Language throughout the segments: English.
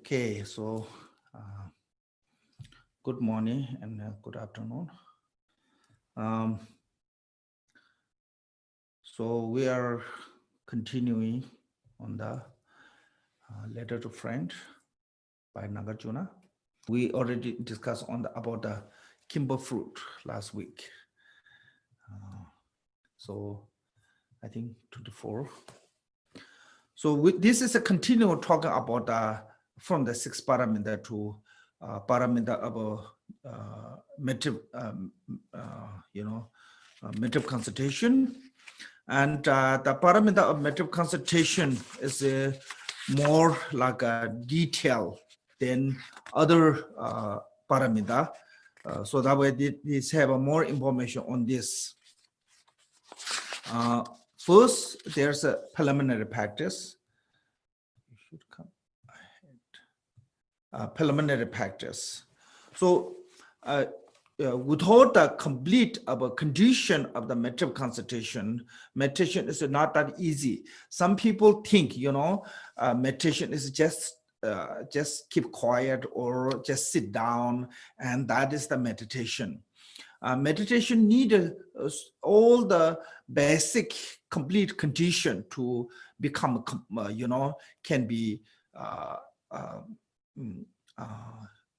Okay, so good morning and good afternoon. So we are continuing on the letter to friend by Nagarjuna. We already discussed about the Khenpo fruit last week. So I think 24. So this is a continual talking about from the sixth paramita to paramita of meditative consultation, and the paramita of meditative consultation is more like a detail than other paramita. So that way these have more information on this. First, there's a preliminary practice. You should come ahead. Preliminary practice. So without the complete of a condition of the meditative consultation, meditation is not that easy. Some people think, meditation is just keep quiet or just sit down, and that is the meditation. Meditation needs all the basic complete condition to become, can be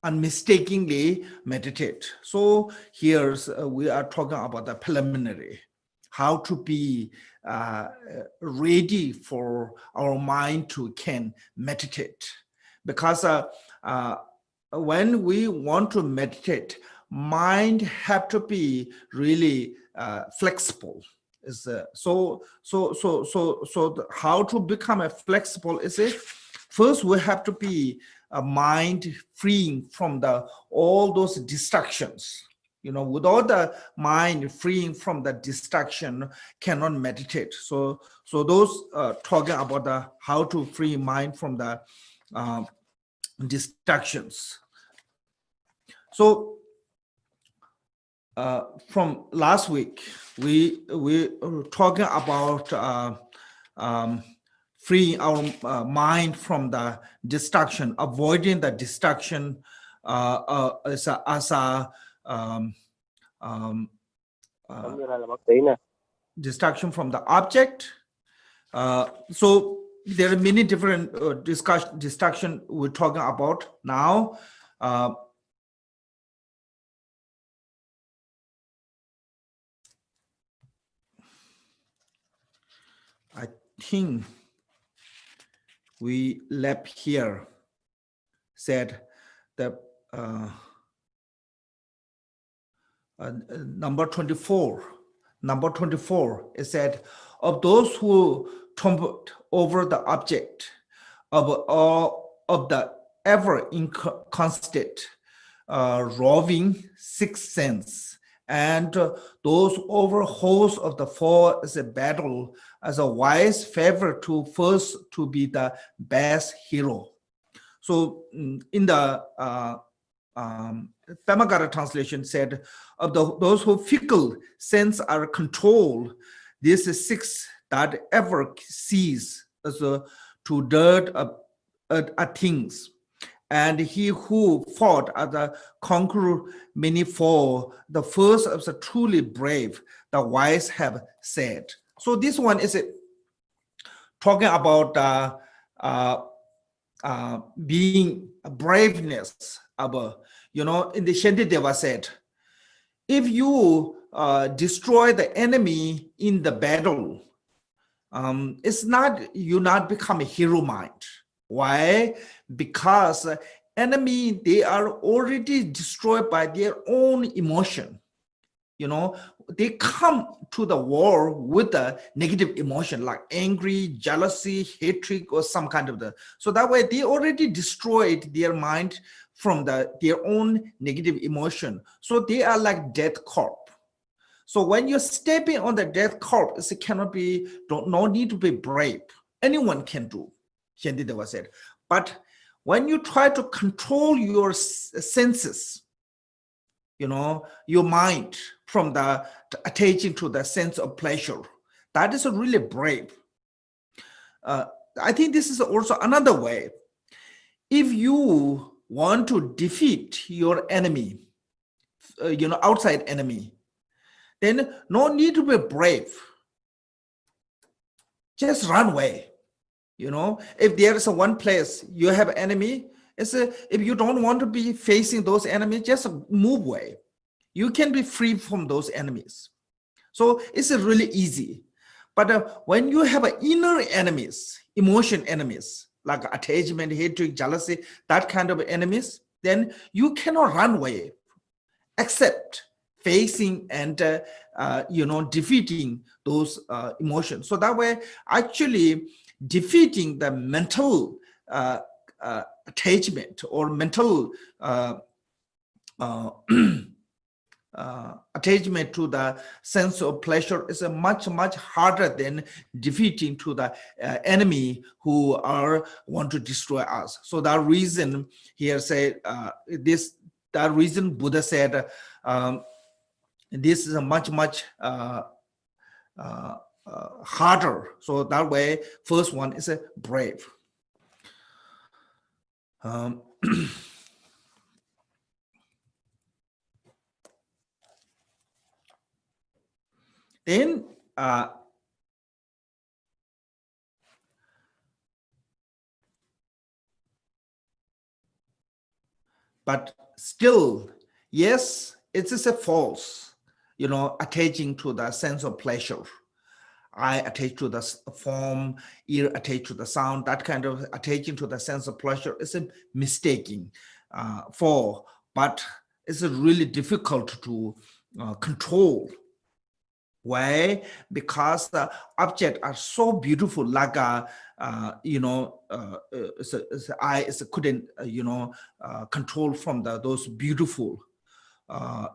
unmistakingly meditate. So here's we are talking about the preliminary, how to be ready for our mind to can meditate. Because when we want to meditate, mind have to be really flexible. So how to become a flexible is it? First, we have to be a mind freeing from all those distractions. Without the mind freeing from the distraction, cannot meditate. So those talking about how to free mind from the distractions. So from last week, we were talking about freeing our mind from the distraction, avoiding the distraction distraction from the object. So there are many different distraction we're talking about now. I think we left here, said that number 24 is said, of those who tumbled over the object of the ever inconstant roving sixth sense, and those over hosts of the four as a battle, as a wise favor to first to be the best hero. So in the Pemagara translation said, of those who fickle sense are controlled, this is six that ever sees as to dirt at things. And he who fought at the conqueror many fall, the first of the truly brave, the wise have said. So this one is talking about being a braveness. In the Shantideva said, if you destroy the enemy in the battle, it's not you not become a hero mind. Why? Because enemy, they are already destroyed by their own emotion. They come to the war with a negative emotion like angry, jealousy, hatred, or some kind of so that way they already destroyed their mind from their own negative emotion. So they are like dead corpse. So when you're stepping on the death corpse, it cannot be, no need to be brave. Anyone can do, Shantideva said. But when you try to control your senses, your mind from the attaching to the sense of pleasure, that is really brave. I think this is also another way. If you want to defeat your enemy, outside enemy, then no need to be brave. Just run away. If there is one place you have enemy, if you don't want to be facing those enemies, just move away. You can be free from those enemies. So it's really easy. But when you have inner enemies, emotion enemies, like attachment, hatred, jealousy, that kind of enemies, then you cannot run away except facing and defeating those emotions. So that way, actually defeating the mental attachment or mental attachment to the sense of pleasure is much harder than defeating to the enemy who want to destroy us. So that reason here say that reason Buddha said this is a much harder. So that way, first one is a brave. Then but still, yes, it is a false, attaching to the sense of pleasure. Eye attached to the form, ear attached to the sound, that kind of attaching to the sense of pleasure is a mistaking but it's really difficult to control. Why? Because the objects are so beautiful, like eye couldn't control from those beautiful.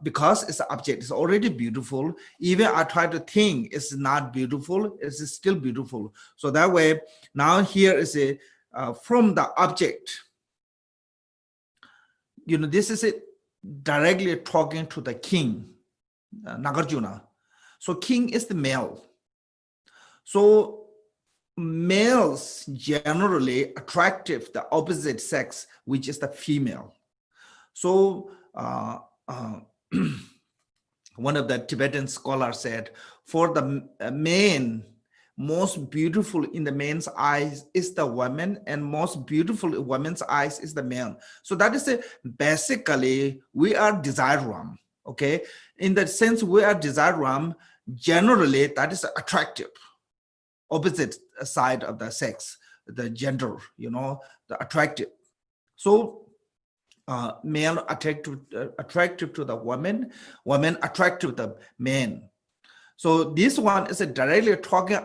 Because it's an object, it's already beautiful. Even I try to think it's not beautiful, it's still beautiful. So that way, now here is from the object. This is directly talking to the king, Nagarjuna. So king is the male. So males generally attractive the opposite sex, which is the female. So one of the Tibetan scholars said, for the man, most beautiful in the man's eyes is the woman, and most beautiful in woman's eyes is the man. So that is basically we are desire realm. Okay, in that sense we are desire realm. Generally, that is attractive, opposite side of the sex, the gender, the attractive. So male attractive to the woman, woman attractive to the man. So this one is directly talking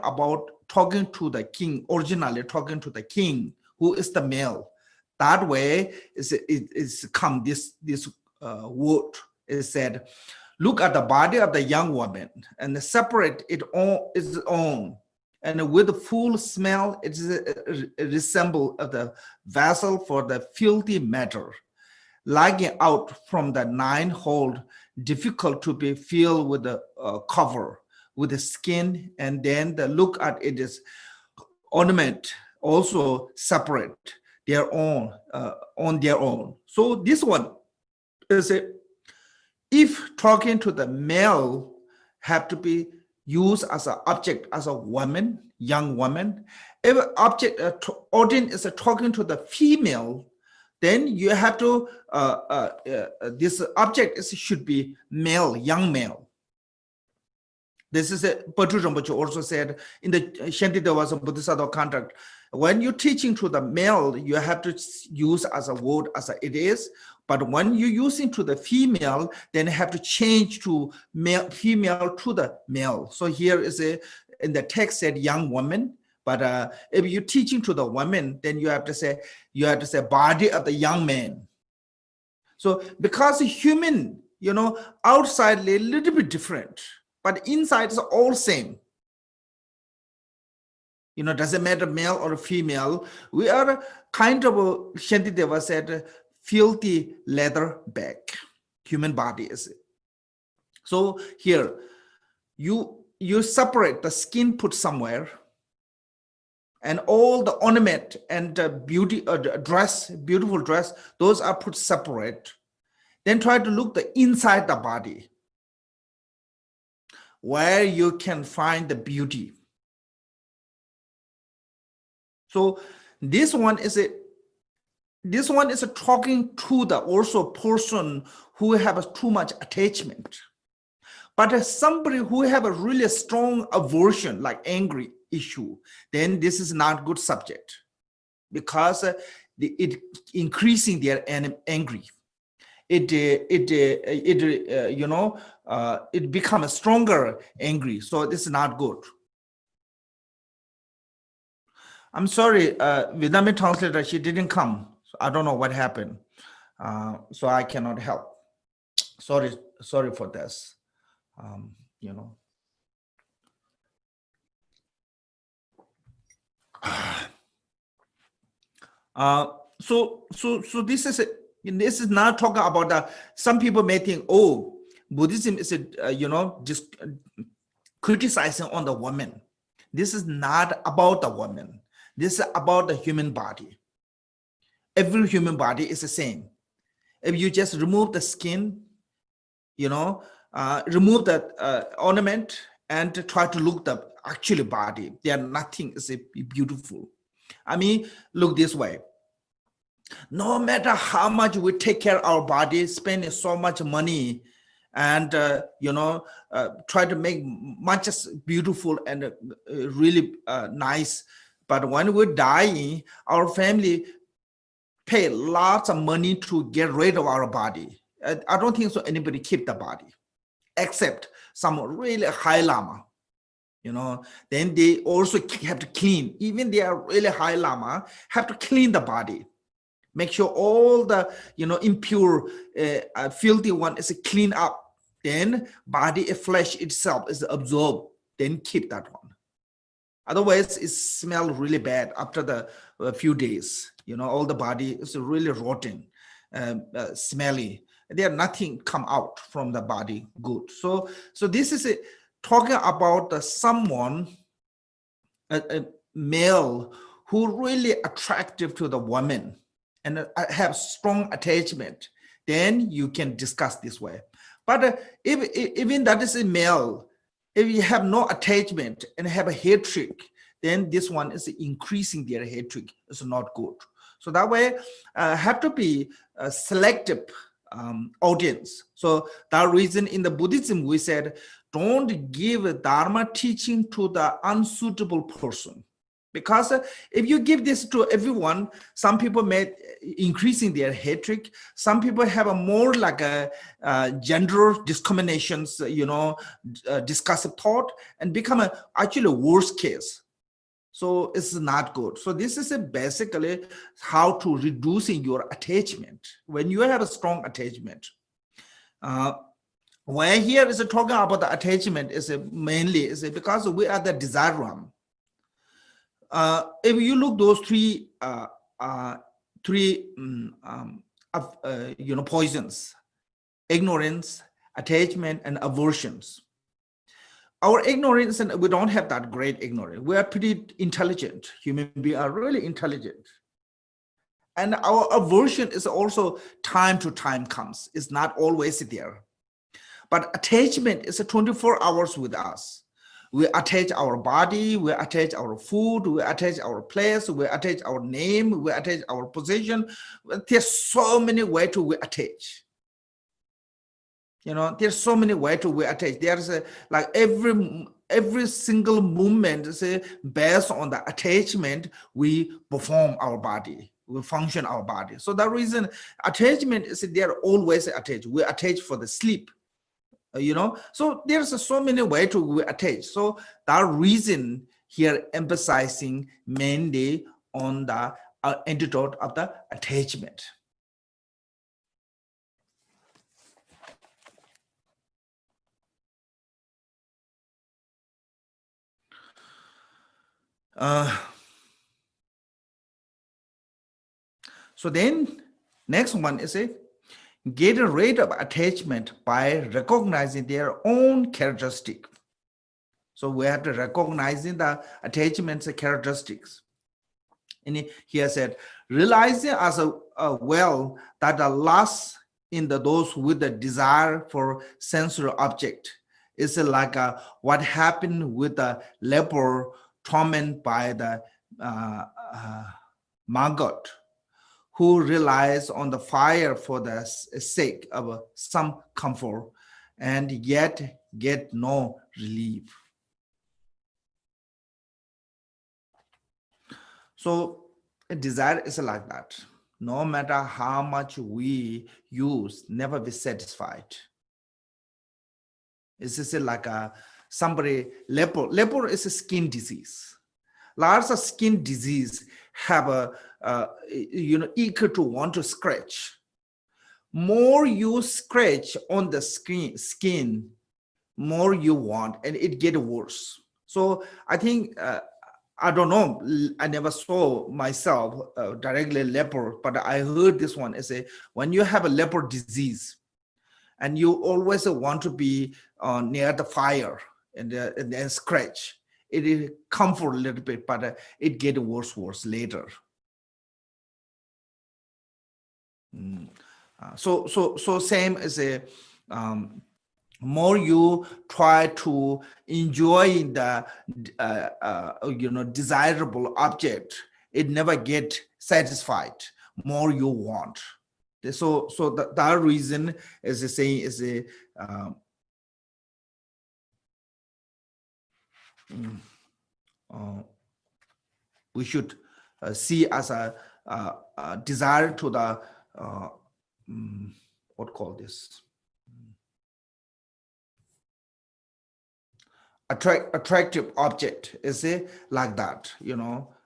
to the king, originally talking to the king, who is the male. That way is come this word is said, look at the body of the young woman and separate it on its own. And with full smell, it resembles the vessel for the filthy matter, lagging out from the 9 hole, difficult to be filled with the cover, with the skin, and then the look at it is ornament, also separate their own, on their own. So this one is if talking to the male have to be used as an object, as a woman, young woman. If object audience is talking to the female, then you have to this object should be male, young male. This is Tsultrim Rinpoche also said in the Shantideva's Bodhisattva contract. When you're teaching to the male, you have to use as a word as it is. But when you're using to the female, then you have to change to male, female to the male. So here is in the text said young woman. But if you're teaching to the woman, then you have to say body of the young man. So because human, outside a little bit different. but inside is all same. Doesn't matter male or female. We are kind of, Shantideva said, filthy leather bag. Human body is it. So here, you separate the skin put somewhere, and all the ornament and beautiful dress, those are put separate. Then try to look the inside the body, where you can find the beauty. So this one is talking to the also person who have too much attachment. But somebody who have a really strong aversion, like angry issue, then this is not good subject, because it increasing their angry. It become a stronger angry. So this is not good. I'm sorry, Vietnamese translator, she didn't come. So I don't know what happened. So I cannot help. Sorry for this. So this is not talking about some people may think, oh, Buddhism is just criticizing on the woman. This is not about the woman. This is about the human body. Every human body is the same. If you just remove the skin, remove that ornament and try to look the actual body, there nothing is beautiful. I mean, look this way. No matter how much we take care of our body, spending so much money, and try to make much beautiful and really nice, but when we're dying, our family pay lots of money to get rid of our body. I don't think so anybody keep the body, except some really high lama. Then they also have to clean. Even they are really high lama, have to clean the body. Make sure all the impure, filthy one is cleaned up. Then body, flesh itself is absorbed. Then keep that one. Otherwise, it smells really bad after the few days. All the body is really rotten, smelly. There nothing come out from the body good. So this is talking about someone, a male who really attractive to the woman and have strong attachment. Then you can discuss this way. But even that is a male, if you have no attachment and have a hatred, then this one is increasing their hatred. It's not good. So that way, have to be a selective audience. So that reason in the Buddhism, we said, don't give Dharma teaching to the unsuitable person. Because if you give this to everyone, some people may increasing their hatred. Some people have a more like a gender discriminations, discussive thought, and become actually a worst case. So it's not good. So this is basically how to reducing your attachment when you have a strong attachment. Where here is talking about the attachment is mainly because we are the desire realm. If you look those three poisons: ignorance, attachment, and aversions. Our ignorance, and we don't have that great ignorance. We are pretty intelligent. Human beings are really intelligent. And our aversion is also time to time comes. It's not always there. But attachment is 24 hours with us. We attach our body, we attach our food, we attach our place, we attach our name, we attach our position. There's so many ways to we attach. There's so many ways to we attach. There's like every single movement is based on the attachment we perform our body, we function our body. So that reason attachment is they're always attached. We attach for the sleep. So there's so many ways to attach. So that reason here emphasizing mainly on the antidote of the attachment. So then next one is a get rid of attachment by recognizing their own characteristic. So we have to recognizing the attachments characteristics. And here said, realizing as well that the lust in those with the desire for sensory object is like what happened with the leper tormented by the maggot, who relies on the fire for the sake of some comfort and yet get no relief. So a desire is like that. No matter how much we use, never be satisfied. It's just like somebody, leper is a skin disease. Lots of skin disease have equal to want to scratch. More you scratch on the skin, more you want, and it gets worse. So I think, I don't know, I never saw myself directly leper, but I heard this one is when you have a leper disease and you always want to be near the fire and then scratch, it comfort a little bit, but it gets worse later. So same as more you try to enjoy the desirable object, it never get satisfied. More you want. So that reason is saying is we should see as a desire to the what call this attractive object is like that,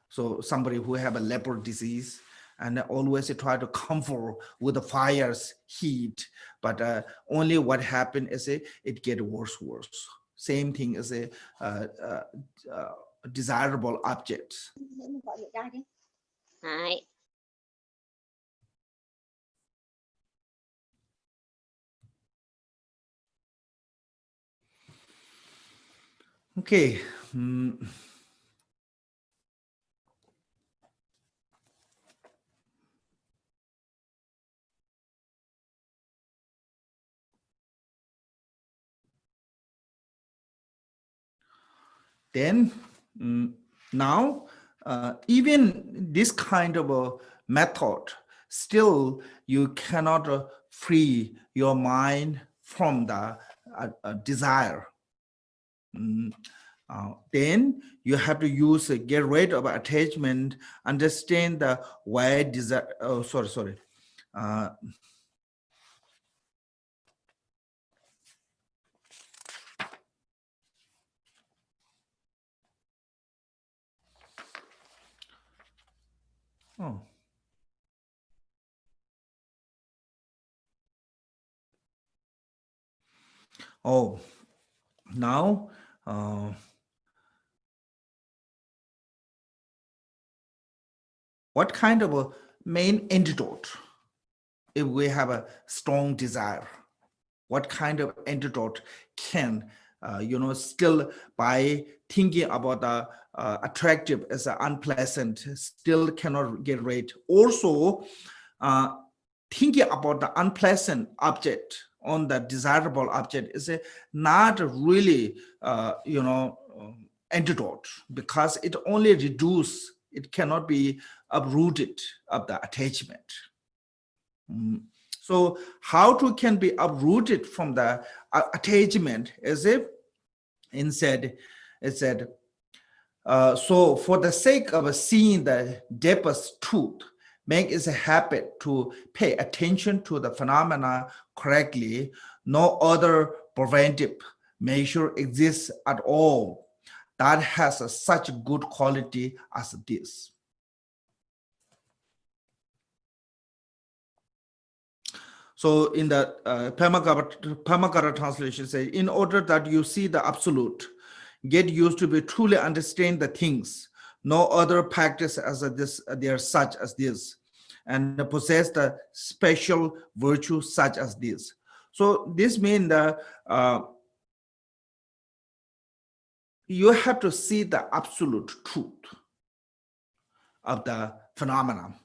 so somebody who have a leper disease and always try to comfort with the fire's heat, but only what happened is it get worse. Same thing as a desirable object. Okay. Then now, even this kind of a method, still you cannot free your mind from the desire. Then you have to use get rid of attachment, understand the why desire. Oh, sorry. Now what kind of a main antidote if we have a strong desire? What kind of antidote can still by thinking about the attractive as unpleasant still cannot get rid? Also thinking about the unpleasant object on the desirable object is not really antidote, because it only reduce, it cannot be uprooted of the attachment. So how to can be uprooted from the attachment is if instead it said, so for the sake of seeing the deepest truth, make it a habit to pay attention to the phenomena correctly. No other preventive measure exists at all that has such good quality as this. So in the Pemagara translation say, in order that you see the absolute, get used to be truly understand the things, No other practice as this, they are such as this, and possess the special virtue such as this. So this means that you have to see the absolute truth of the phenomenon.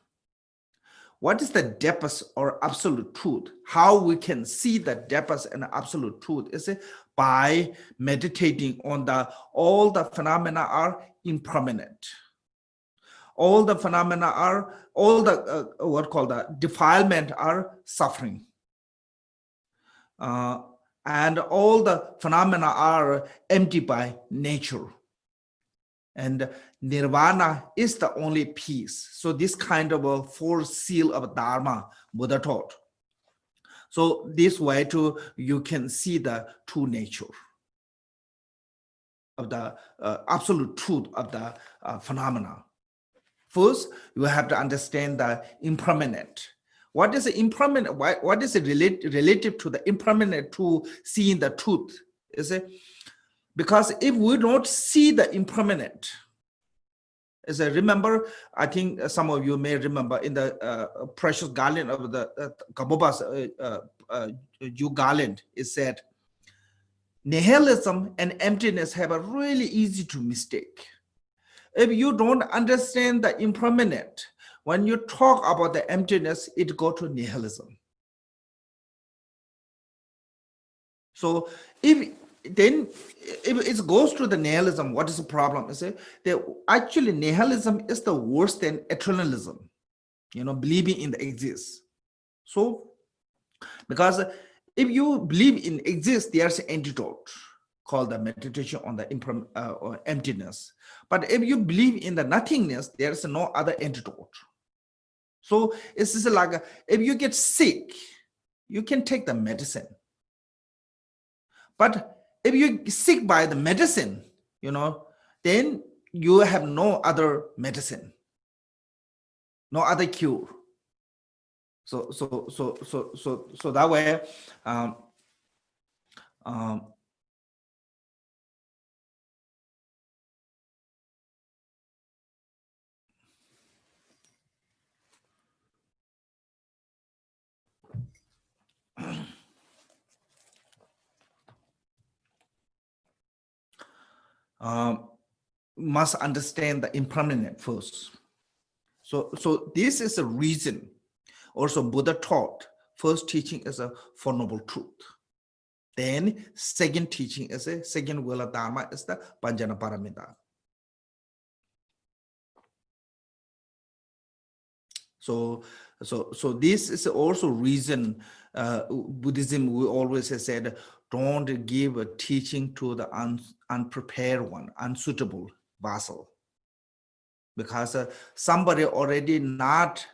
What is the depth or absolute truth? How we can see the depth and absolute truth is by meditating on all the phenomena are impermanent. All the phenomena are, all the what called the defilement are suffering. And all the phenomena are empty by nature. And nirvana is the only peace. So this kind of a fourth seal of Dharma, Buddha taught. So this way too, you can see the true nature of the absolute truth of the phenomena. First, you have to understand the impermanent. What is the impermanent? What is it relative to the impermanent to seeing the truth? Is it? Because if we don't see the impermanent, as I remember, I think some of you may remember in the precious garland of the Kaboba's Jew garland, it said, nihilism and emptiness have a really easy to mistake. If you don't understand the impermanent, when you talk about the emptiness, it goes to nihilism. So if it goes to the nihilism, what is the problem? Is that actually nihilism is the worse than eternalism, believing in the exist. So, because if you believe in exist, there's an antidote called the meditation on the or emptiness. But if you believe in the nothingness, there's no other antidote. So it's just like if you get sick, you can take the medicine. But if you're sick by the medicine, then you have no other medicine, no other cure. So that way, must understand the impermanent first. So this is a reason. Also, Buddha taught first teaching is a Four Noble Truth. Then second teaching is a second will of Dharma is the Panjana Paramita. So this is also reason Buddhism, we always have said, don't give a teaching to the unprepared one, unsuitable vassal. Because somebody already not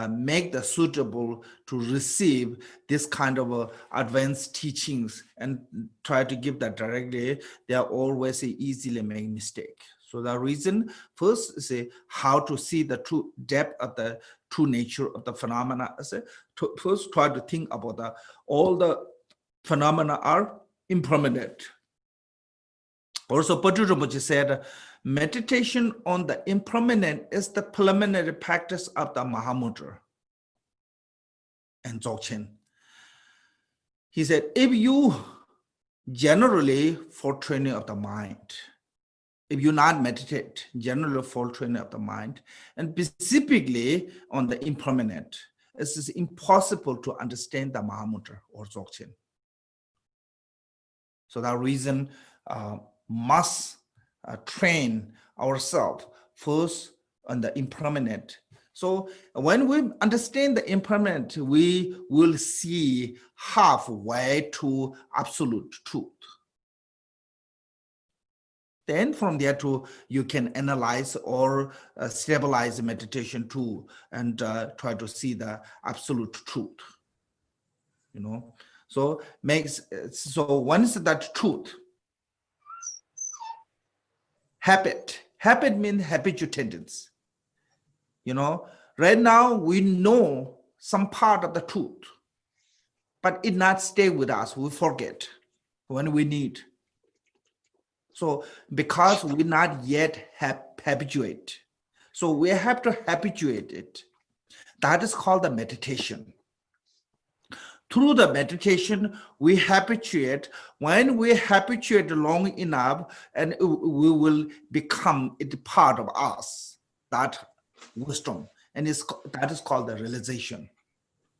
make the suitable to receive this kind of advanced teachings and try to give that directly, they are always easily make mistake. So the reason first is how to see the true depth of the true nature of the phenomena. First try to think about all the phenomena are impermanent. Also, Patu Rinpoche said, meditation on the impermanent is the preliminary practice of the Mahamudra and Dzogchen. He said, if you generally for training of the mind, if you not meditate, generally for training of the mind, and specifically on the impermanent, it is impossible to understand the Mahamudra or Dzogchen. So that reason must train ourselves first on the impermanent. So when we understand the impermanent, we will see halfway to absolute truth. Then from there too, you can analyze or stabilize the meditation too, and try to see the absolute truth. So once that truth, habit means habitual tendency. Right now we know some part of the truth, but it not stay with us. We forget when we need. So because we not yet have habituate. So we have to habituate it. That is called the meditation. Through the meditation, we habituate. When we habituate long enough, and we will become it part of us, that wisdom, and that is called the realization.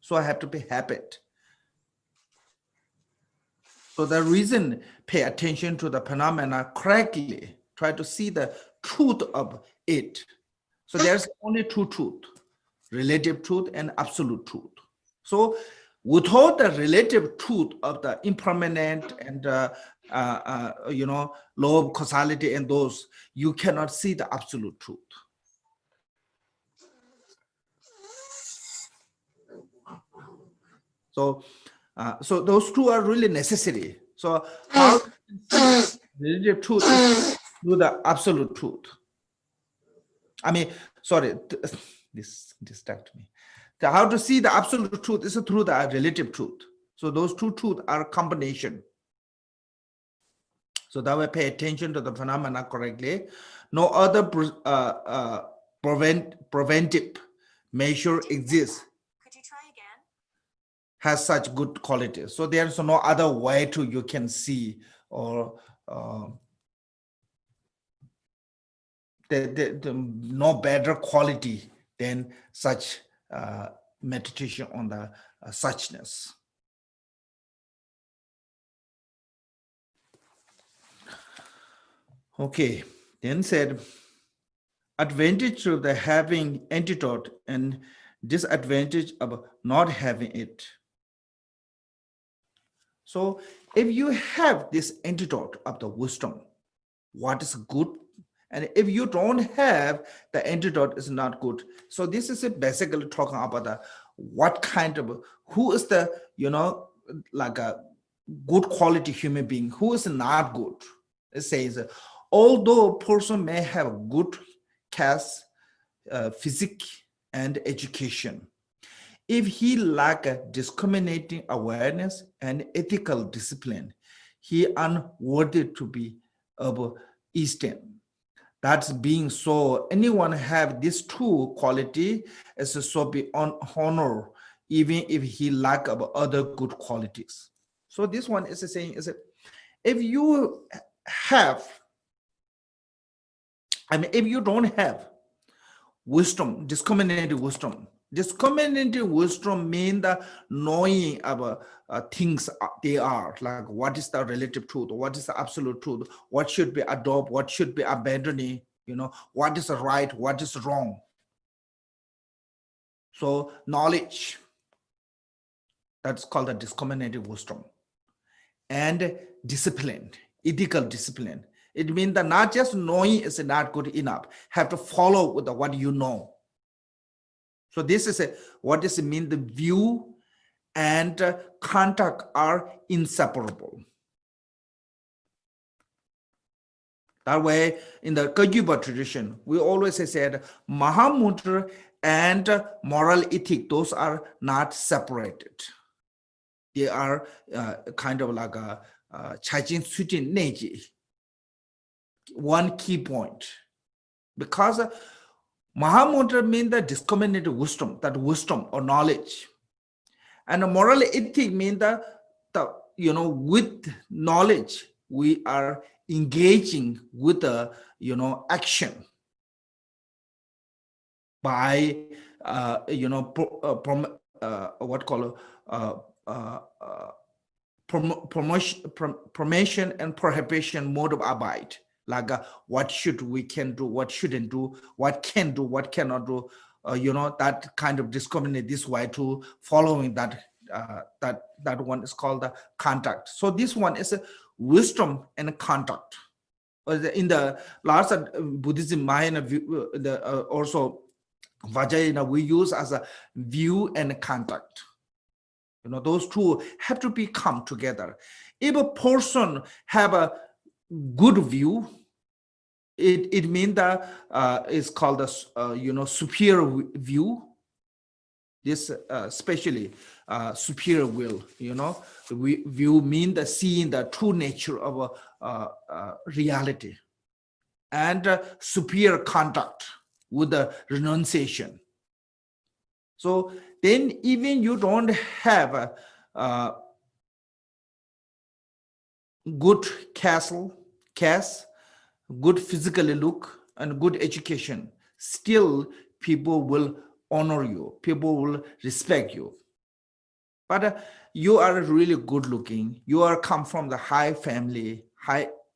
So I have to be habit. So the reason, pay attention to the phenomena correctly, try to see the truth of it. So there's only two truth, relative truth and absolute truth. So without the relative truth of the impermanent and law of causality and those, you cannot see the absolute truth. So, so those two are really necessary. So how relative truth is through the absolute truth. I mean, sorry, this distract me. How to see the absolute truth is through the relative truth. So those two truths are a combination. So that way, pay attention to the phenomena correctly. No other preventive measure exists. Could you try again? Has such good qualities. So there's no other way to you can see or no better quality than such meditation on the suchness. Okay, then said, advantage of the having antidote and disadvantage of not having it. So if you have this antidote of the wisdom, what is good? And if you don't have, the antidote is not good. So this is basically talking about the what kind of, who is the, like a good quality human being, who is not good. It says, although a person may have good caste, physique, and education, if he lack a discriminating awareness and ethical discipline, he unworthy to be of esteem. That's being so, anyone have these two quality as so be on honor, even if he lack of other good qualities. So this one is saying is that if you have, if you don't have wisdom, discriminating wisdom mean the knowing about things they are, like what is the relative truth, what is the absolute truth, what should be adopted, what should be abandoning, what is right, what is wrong. So knowledge, that's called the discriminative wisdom. And discipline, ethical discipline. It means that not just knowing is not good enough, have to follow with what you know. So this is what does it mean? The view and contact are inseparable. That way, in the Kagyupa tradition, we always said Mahamudra and moral ethic, those are not separated. They are kind of like a Chajin Sutin Neji. One key point. Because Mahamudra means the discriminative wisdom, that wisdom or knowledge. And the moral ethic means that with knowledge, we are engaging with the, action by, promotion and prohibition mode of abide. Like what should we can do, what shouldn't do, what can do, what cannot do, that kind of discriminate this way to following that, that one is called the contact. So this one is a wisdom and contact. In the last Buddhism, Mahayana also Vajrayana, we use as a view and contact. Those two have to be come together. If a person have a good view, it means that it's called a superior view. This especially superior will, view mean the seeing the true nature of reality. and superior conduct with the renunciation. So then even you don't have a good caste, good physically look, and good education, still people will honor you, people will respect you. But you are really good looking, you are come from the high family,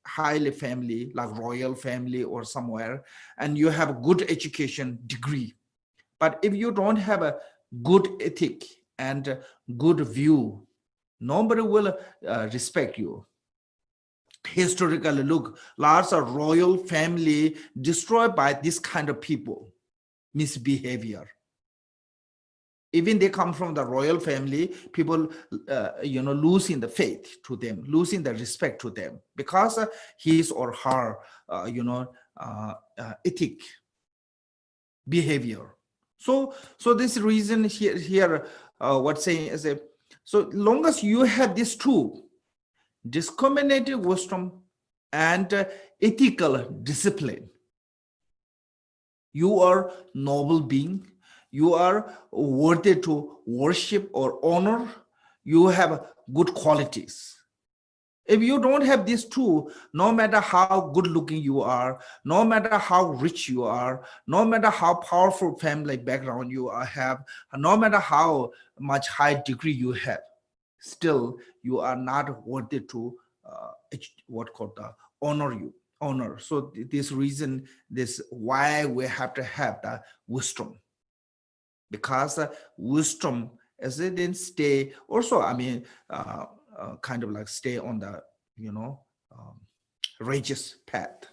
highly family, like royal family or somewhere, and you have a good education degree. But if you don't have a good ethic and a good view, nobody will respect you. Historically, look, lots of royal family destroyed by this kind of people, misbehavior. Even they come from the royal family, people, losing the faith to them, losing the respect to them because his or her, ethic behavior. So this reason here, what's saying is that, so long as you have these two, discriminative wisdom and ethical discipline, you are noble being, you are worthy to worship or honor, you have good qualities. If you don't have these two, no matter how good looking you are, no matter how rich you are, no matter how powerful family background you have, no matter how much high degree you have, still you are not worthy to honor. So this reason, this why we have to have the wisdom, because wisdom as it didn't stay also, kind of like stay on the righteous path.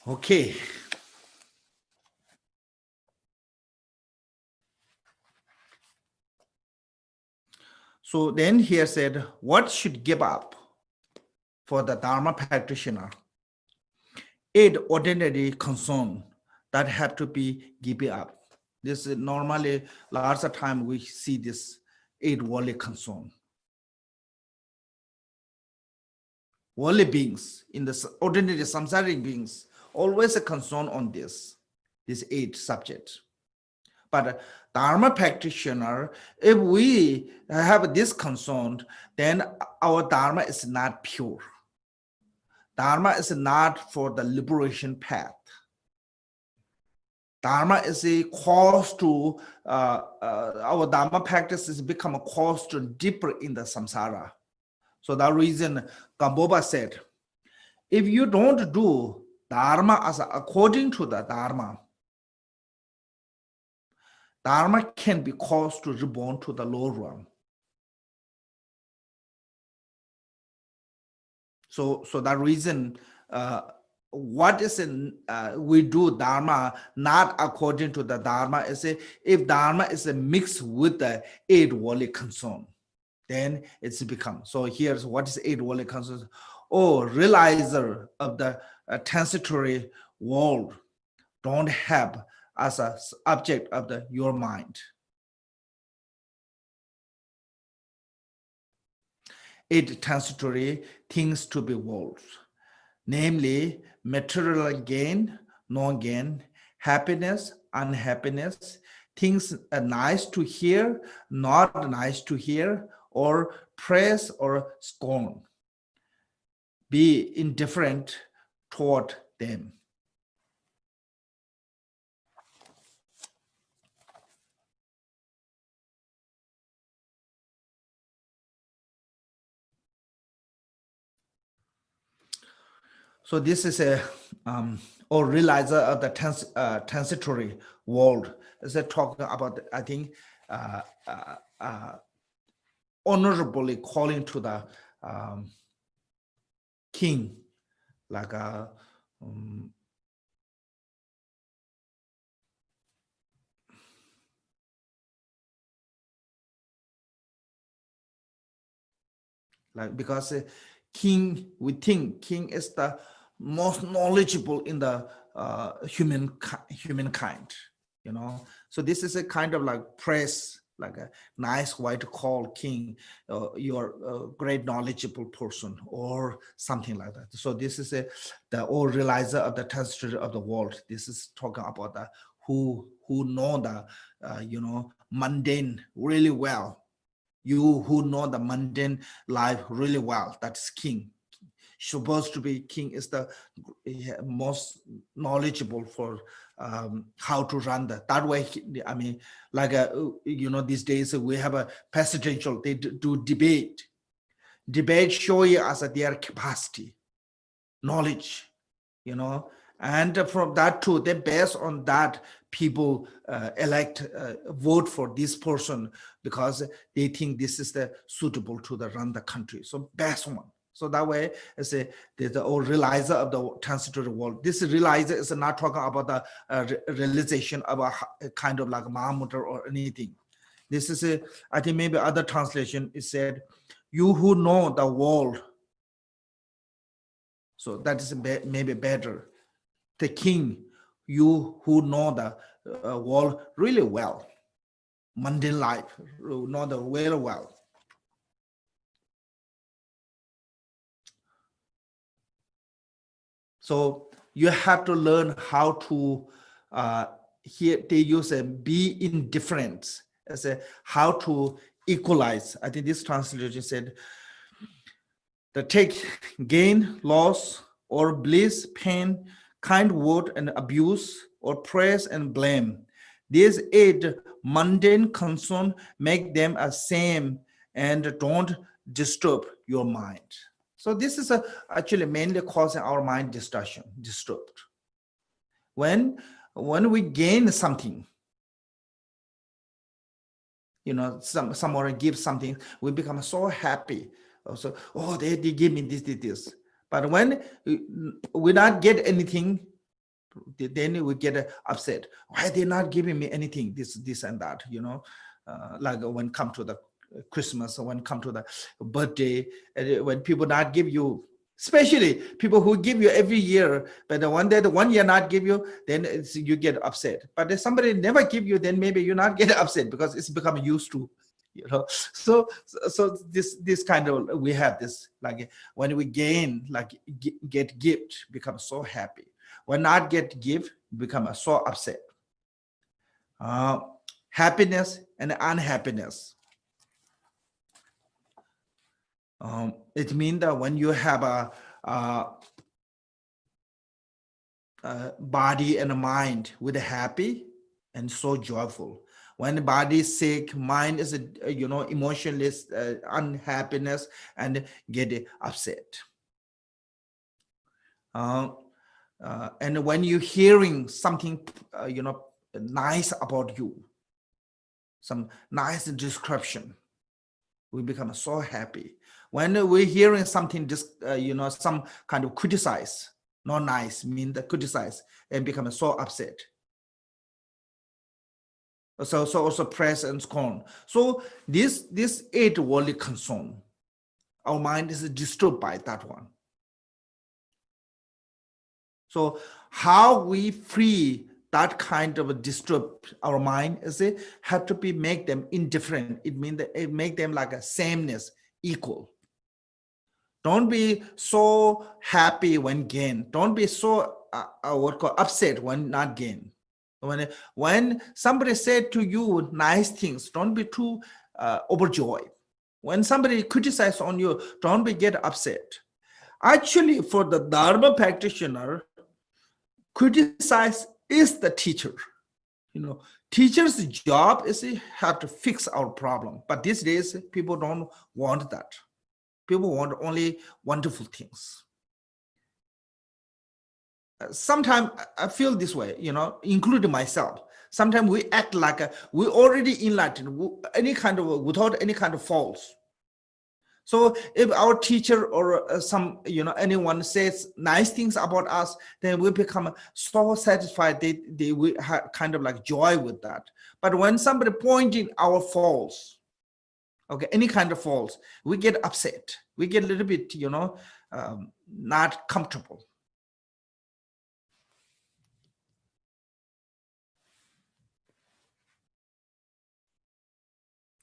Okay. So then here said, what should give up for the Dharma practitioner? 8 ordinary concern that have to be given up. This is normally lots of time we see this 8 worldly concern. Worldly beings, in the ordinary samsaric beings, always a concern on this 8 subjects. But Dharma practitioner, if we have this concern, then our Dharma is not pure. Dharma is not for the liberation path. Dharma is a cause to, our Dharma practice has become a cause to deeper in the samsara. So that reason, Gamboba said, if you don't do Dharma as according to the Dharma, Dharma can be caused to reborn to the lower realm. So that reason, what is we do Dharma not according to the Dharma is if Dharma is a mix with the 8 worldly concern, then it's become. So here's what is 8 worldly concern. Oh, realizer of the transitory world don't have as a object of your mind. 8 transitory things to be worlds, namely material gain, non-gain, happiness, unhappiness, things are nice to hear, not nice to hear, or praise or scorn. Be indifferent toward them. So this is a or realizer of the transitory world. Is a talking about, I think, honorably calling to the king, like because king, we think king is the most knowledgeable in the humankind, So this is a kind of like praise, like a nice white call king, you're a great knowledgeable person or something like that. So this is the old realizer of the tendency of the world. This is talking about the who know the mundane really well. You who know the mundane life really well, that's king. Supposed to be king is the most knowledgeable for how to run that way. I mean, like these days we have a presidential, they do debate showing us their capacity, knowledge, and from that too, they based on that people vote for this person because they think this is the suitable to the run the country. So best one. So that way, I say there's the old realizer of the transitory world. This realizer is not talking about the realization of a kind of like Mahamudra or anything. This is I think maybe other translation is said, you who know the world. So that is maybe better. The king, you who know the world really well, mundane life, know the very well. So you have to learn how to, here they use a be indifferent as a how to equalize. I think this translation said, the take gain, loss, or bliss, pain, kind word and abuse, or praise and blame. These eight mundane concern make them a same and don't disturb your mind. So this is actually mainly causing our mind disturbed. When we gain something, someone gives something, we become so happy. Also, oh, they give me this. But when we not get anything, then we get upset. Why they not giving me anything? This and that. Like when come to the Christmas or when come to the birthday, when people not give you, especially people who give you every year, but the one year not give you, then you get upset. But if somebody never give you, then maybe you not get upset because it's become used to, So this kind of, we have this, like when we gain, like get gift, become so happy. When not get gift, become so upset. Happiness and unhappiness. It means that when you have a body and a mind with a happy and so joyful. When the body is sick, mind is emotionless, unhappiness, and get upset. And when you're hearing something nice about you, some nice description, we become so happy. When we're hearing something some kind of criticize, not nice, mean the criticize, and become so upset. So also press and scorn. So this eight worldly concern, our mind is disturbed by that one. So how we free that kind of a disturb our mind is it have to be make them indifferent. It means that it make them like a sameness, equal. Don't be so happy when gain. Don't be so upset when not gain. When somebody said to you nice things, don't be too overjoyed. When somebody criticizes on you, don't be get upset. Actually, for the Dharma practitioner, criticize is the teacher. Teacher's job is have to fix our problem. But these days, people don't want that. People want only wonderful things. Sometimes I feel this way, including myself. Sometimes we act like we already enlightened, without any kind of faults. So if our teacher or anyone says nice things about us, then we become so satisfied. We have kind of like joy with that. But when somebody pointing our faults, okay, any kind of faults, we get upset. We get a little bit, not comfortable.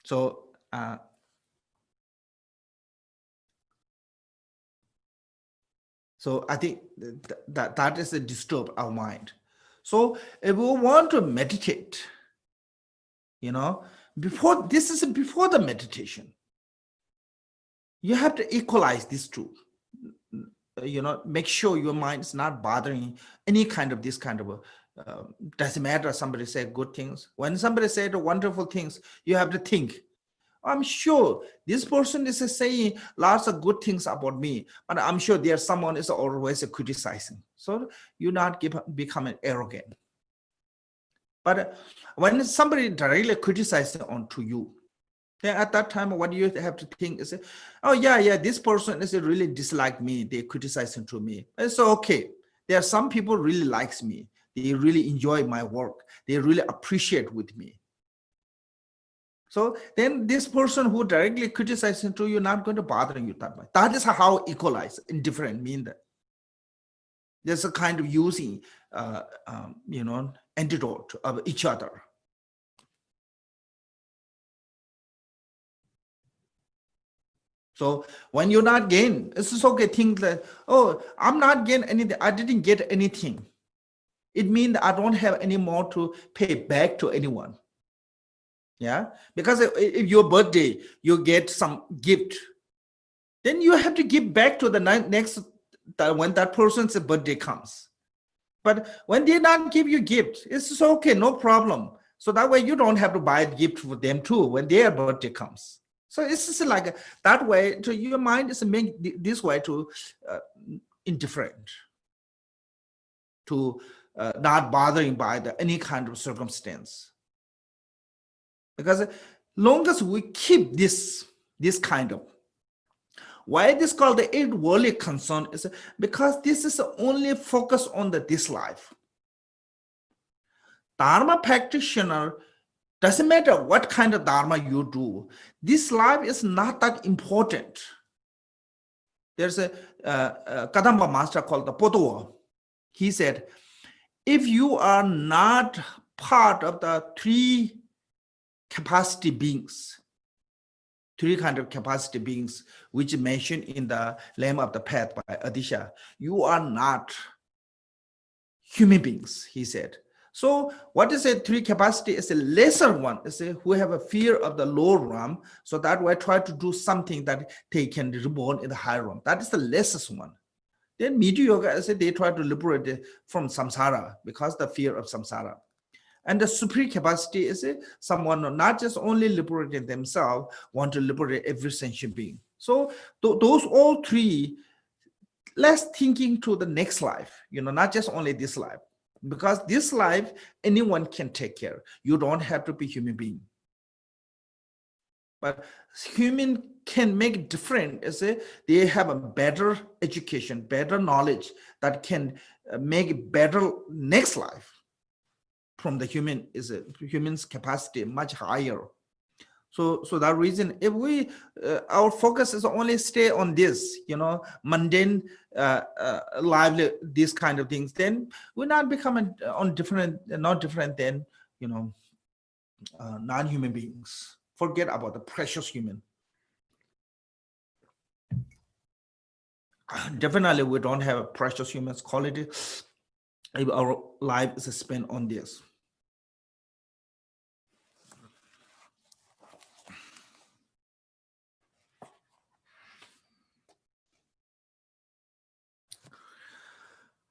So so I think that is a disturb our mind. So if we want to meditate, before the meditation, you have to equalize these two. Make sure your mind is not bothering any kind of this kind of doesn't matter somebody say good things. When somebody said wonderful things, you have to think, I'm sure this person is saying lots of good things about me, but I'm sure there's someone is always criticizing. So you not become arrogant. But when somebody directly criticizes onto you, then at that time, what you have to think is, oh yeah, this person is really dislike me. They criticizing to me. It's okay. There are some people really likes me. They really enjoy my work. They really appreciate with me. So then this person who directly criticizes to you, not going to bother you that much. That is how equalize, indifferent mean that. There's a kind of using, antidote of each other. So when you're not gain, it's just okay. Think that, oh, I'm not getting anything. I didn't get anything. It means I don't have any more to pay back to anyone. Yeah, because if your birthday, you get some gift, then you have to give back to the next when that person's birthday comes. But when they not give you gift, it's just okay, no problem. So that way you don't have to buy a gift for them too when their birthday comes. So it's just like that way. To your mind is make this way to indifferent, to not bothering by any kind of circumstance. Because long as we keep this kind of, why this called the eight worldly concern is because this is only focus on this life. Dharma practitioner, doesn't matter what kind of dharma you do, this life is not that important. There's a Kadamba master called the Potowa. He said, if you are not part of the three capacity beings, three kind of capacity beings, which mentioned in the Lamb of the Path by Adisha, you are not human beings, he said. So what is a three capacity is a lesser one, is who have a fear of the lower realm, so that way try to do something that they can reborn in the higher realm. That is the lessest one. Then Medu Yoga, they try to liberate from samsara because the fear of samsara. And the supreme capacity is someone not just only liberating themselves, want to liberate every sentient being. So those all three, less thinking to the next life, not just only this life. Because this life, anyone can take care. You don't have to be human being. But human can make different, they have a better education, better knowledge that can make better next life. From the human human's capacity much higher. So that reason, if we our focus is only stay on this, mundane lively, these kind of things, then we're not becoming not different than non-human beings. Forget about the precious human. Definitely, we don't have a precious human's quality if our life is spent on this.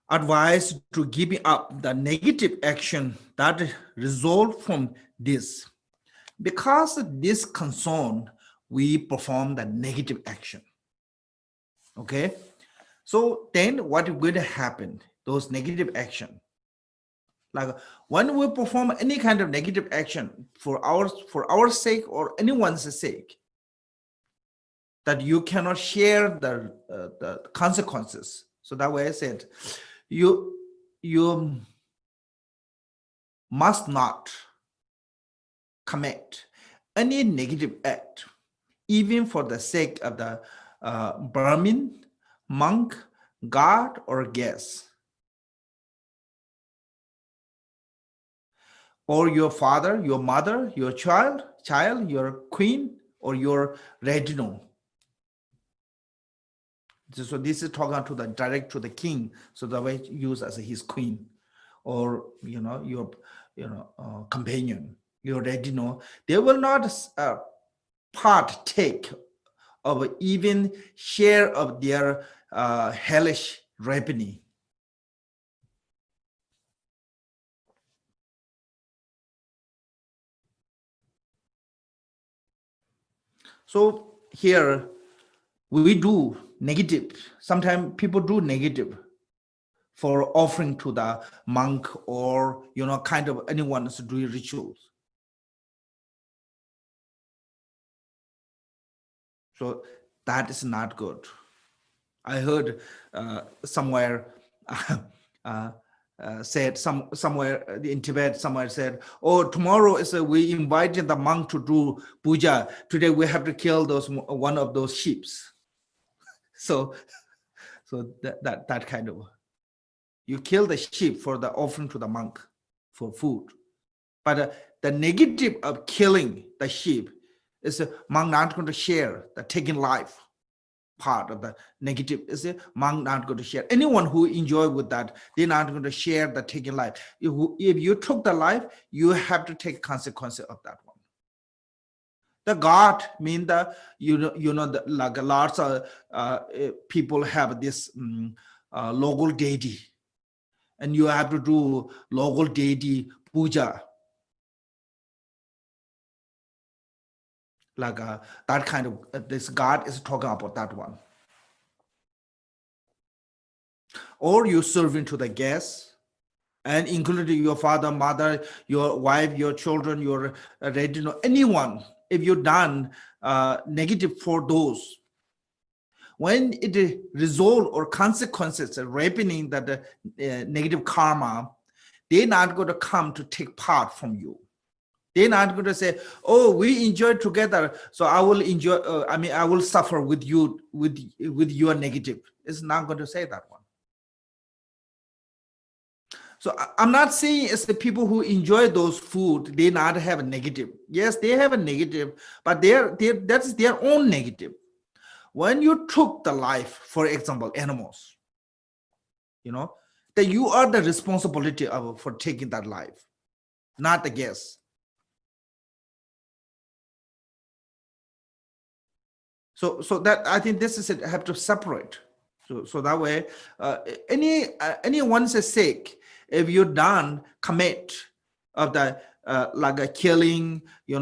Advice to giving up the negative action that result from this. Because of this concern, we perform the negative action. Okay, so then what will happen? Those negative action, like when we perform any kind of negative action for our sake or anyone's sake, that you cannot share the consequences. So that way I said, you must not commit any negative act, even for the sake of the Brahmin, monk, god, or guest. or your father, your mother, your child, your queen, or your retinue. So this is talking to the direct to the king. So the way used as his queen, or your companion, your retinue. They will not partake of even share of their hellish rapine. So here we do negative. Sometimes people do negative for offering to the monk or kind of anyone who's doing rituals. So that is not good. I heard somewhere said somewhere in Tibet, somewhere said, "Oh, tomorrow is we invited the monk to do puja. Today we have to kill one of those sheep." So that kind of, you kill the sheep for the offering to the monk for food, but the negative of killing the sheep is monk not going to share the taking life. Part of the negative is a monk not going to share. Anyone who enjoy with that, they're not going to share the taking life. If you took the life, you have to take consequences of that one. The God mean the like lots of people have this local deity, and you have to do local deity puja, like that kind of this God is talking about that one. Or you serving to the guests, and including your father, mother, your wife, your children, your retinue, anyone. If you've done negative for those, when it result or consequences of raping that negative karma, they're not going to come to take part from you. They're not going to say, "Oh, we enjoy together, so I will enjoy. I will suffer with you with your negative." It's not going to say that one. So I'm not saying it's the people who enjoy those food, they not have a negative. Yes, they have a negative, but that's their own negative. When you took the life, for example, animals, that you are the responsibility for taking that life, not the guest. So that I think this is it, have to separate. So that way, anyone's sake, if you done commit of the like a killing,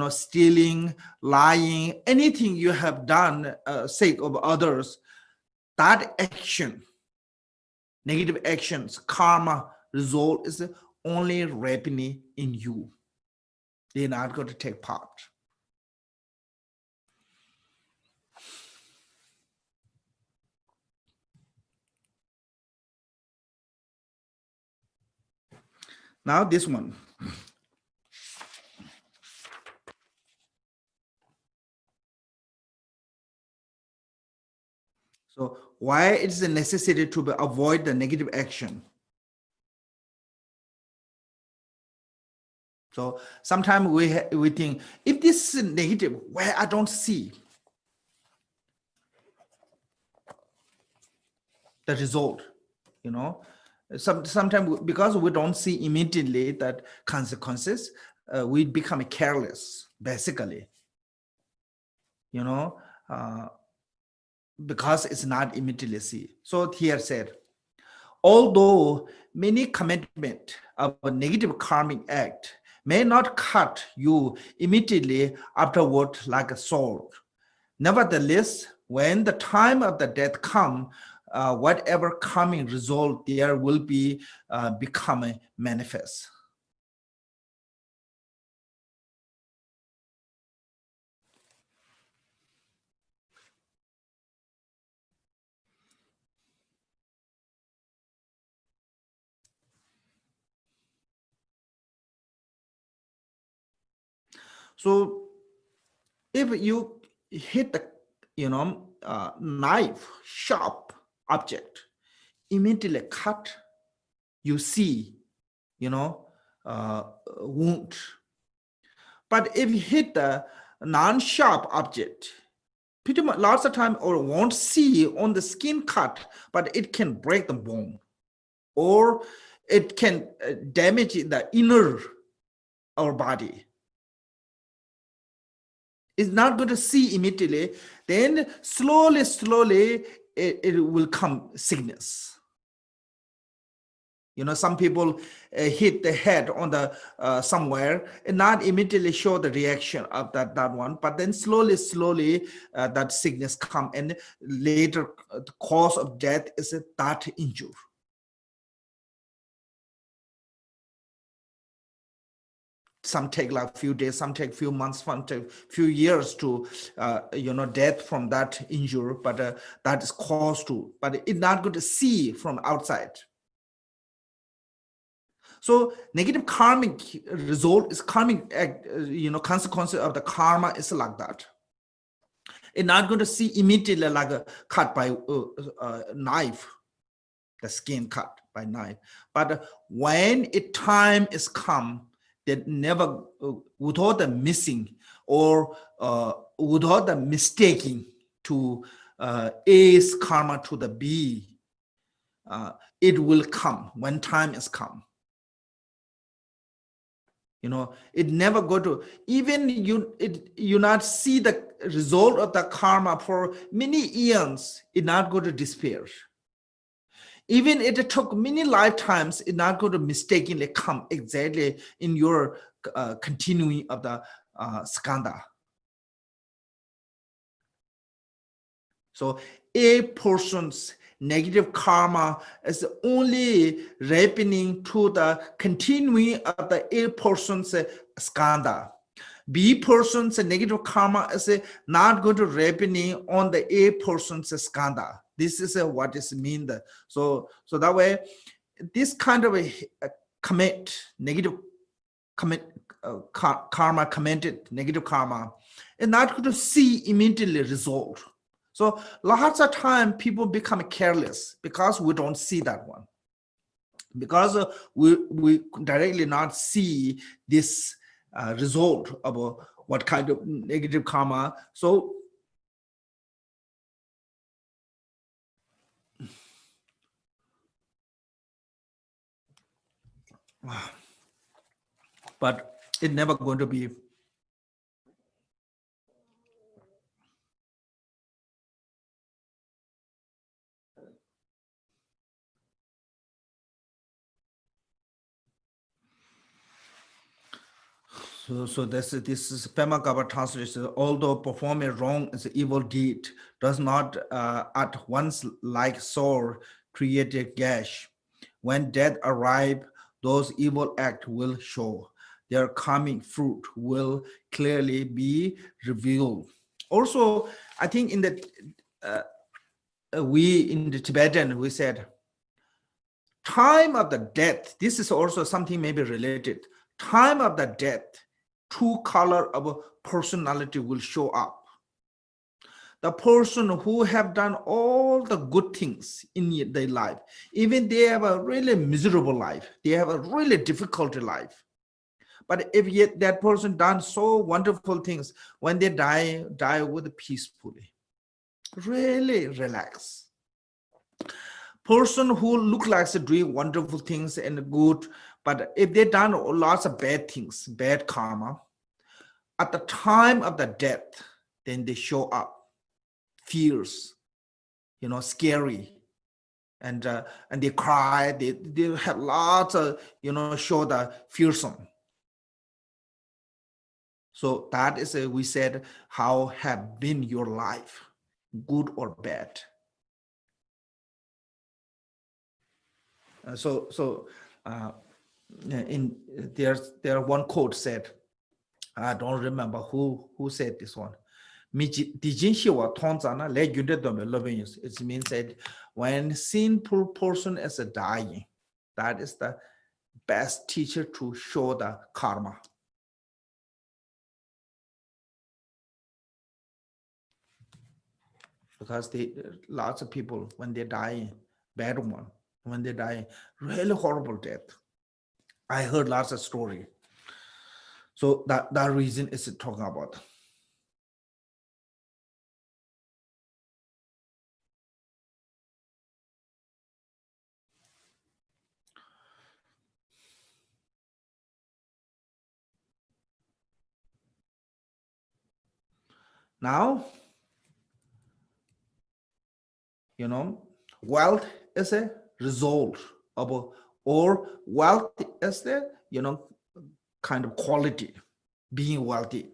stealing, lying, anything you have done sake of others, that action, negative actions, karma result is only rapine in you. They're not going to take part. Now this one. So why it is necessary to avoid the negative action? So sometimes we think, if this is negative, where I don't see the result, sometimes because we don't see immediately that consequences, we become careless, basically, because it's not immediately see. So here said, although many commitment of a negative karmic act may not cut you immediately afterward like a sword, nevertheless, when the time of the death comes, whatever coming result there will be becoming manifest. So if you hit the knife sharp object, immediately cut, you see wound. But if you hit the non-sharp object, pretty much lots of time or won't see on the skin cut, but it can break the bone, or it can damage the inner our body. It's not going to see immediately. Then slowly, it will come sickness. Some people hit the head on the somewhere and not immediately show the reaction of that one, but then slowly that sickness come, and later the cause of death is that injury. Some take like a few days, some take few months, some take few years to death from that injury, but that is caused to, but it's not good to see from outside. So negative karmic result is karmic, consequence of the karma is like that. It's not going to see immediately like a cut by a knife, the skin cut by knife. But when time is come, that never, without the missing or without the mistaking to A's karma to the B, it will come when time is come. It never go to, even you not see the result of the karma for many eons, it not go to disappear. Even it took many lifetimes, it not going to mistakenly come exactly in your continuing of the skandha. So a person's negative karma is only happening to the continuing of the A person's skandha. B person's negative karma is not going to happening on the A person's skandha. This is what is mean. So that way, this kind of a commit, negative commit, karma commented, negative karma, is not going to see immediately result. So lots of time people become careless because we don't see that one. Because we directly not see this result of what kind of negative karma. So but it's never going to be so this is Pema Gaba translation. Although performing wrong is an evil deed, does not at once like sore create a gash. When death arrive, those evil acts will show. Their coming fruit will clearly be revealed. Also, I think in the we in the Tibetan, we said time of the death. This is also something maybe related. Time of the death, true color of a personality will show up. The person who have done all the good things in their life, even they have a really miserable life, they have a really difficult life. But if yet that person done so wonderful things, when they die with peacefully, really relax. Person who look like doing wonderful things and good, but if they done lots of bad things, bad karma, at the time of the death, then they show up, fierce, scary, and they cry. They have lots of show the fearsome. So that is we said how have been your life, good or bad. In there one quote said, I don't remember who said this one. It means that when sinful person is dying, that is the best teacher to show the karma. Because lots of people, when they die, bad one, when they die, really horrible death. I heard lots of story. So that reason is talking about. Now, wealth is a result of, or wealth is the, kind of quality, being wealthy.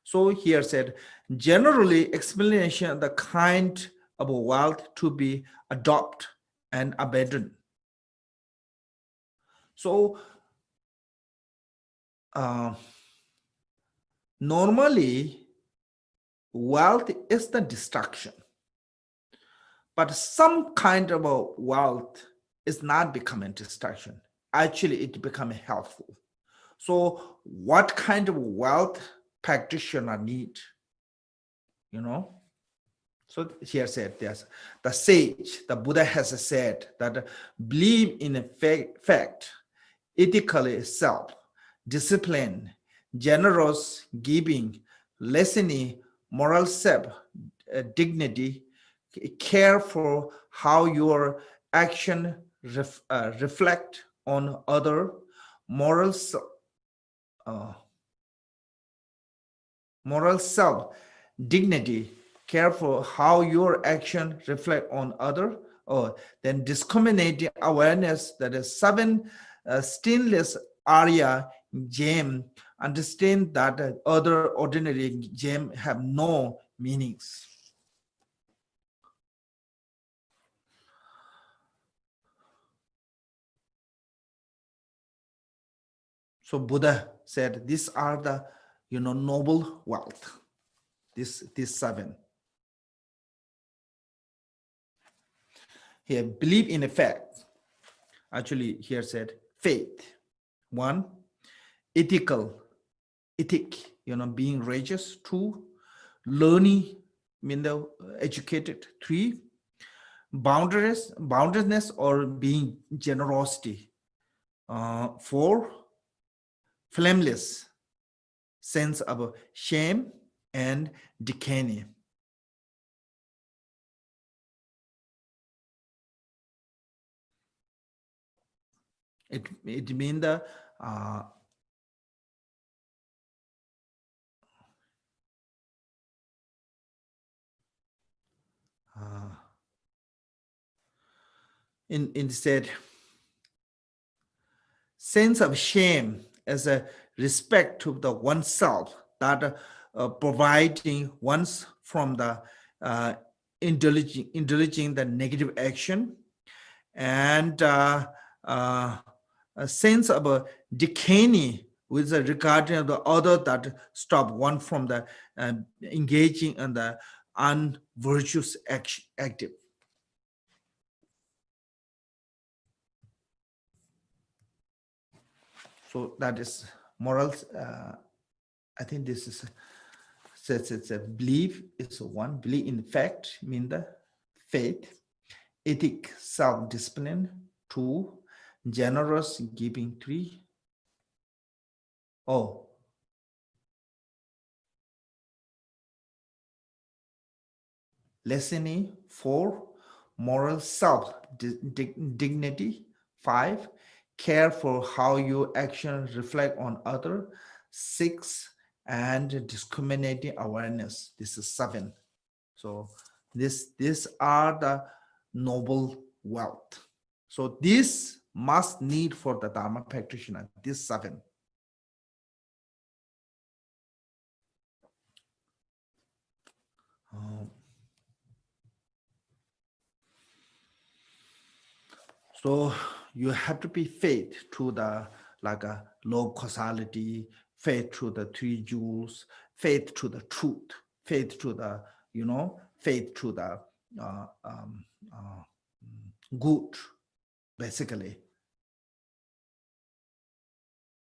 So here said, generally explanation the kind of wealth to be adopt and abandoned. So normally wealth is the destruction, but some kind of a wealth is not becoming destruction. Actually, it becoming helpful. So what kind of wealth practitioner need? So here said, yes, the sage, the Buddha has said that believe in a fact, ethically self, discipline, generous giving, listening, moral self, dignity, care for how your action reflect on other, moral self, dignity, care for how your action reflect on other, or then discriminating awareness, that is 7 stainless area gem, understand that other ordinary gem have no meanings. So Buddha said these are the noble wealth, these 7. Here, believe in a fact. Actually, here said faith. 1, ethic, being righteous. 2, learning, the educated. 3, boundlessness or being generosity. 4, flameless, sense of shame and decay. It means the instead sense of shame as a respect to the oneself, that providing one's from the indulging the negative action, and a sense of a decaying with the regarding of the other, that stop one from the engaging in the unvirtuous active. So that is morals. I think this is says it's a belief. It's 1, believe in fact, mean the faith. Ethic, self-discipline. 2, generous giving. 3, listening. 4, moral self dignity. 5, care for how your actions reflect on other. 6, and discriminating awareness. This is 7. So these are the noble wealth. So this must need for the Dharma practitioner, this 7. So you have to be faith to the low causality, faith to the 3 jewels, faith to the truth, faith to the faith to the good, basically.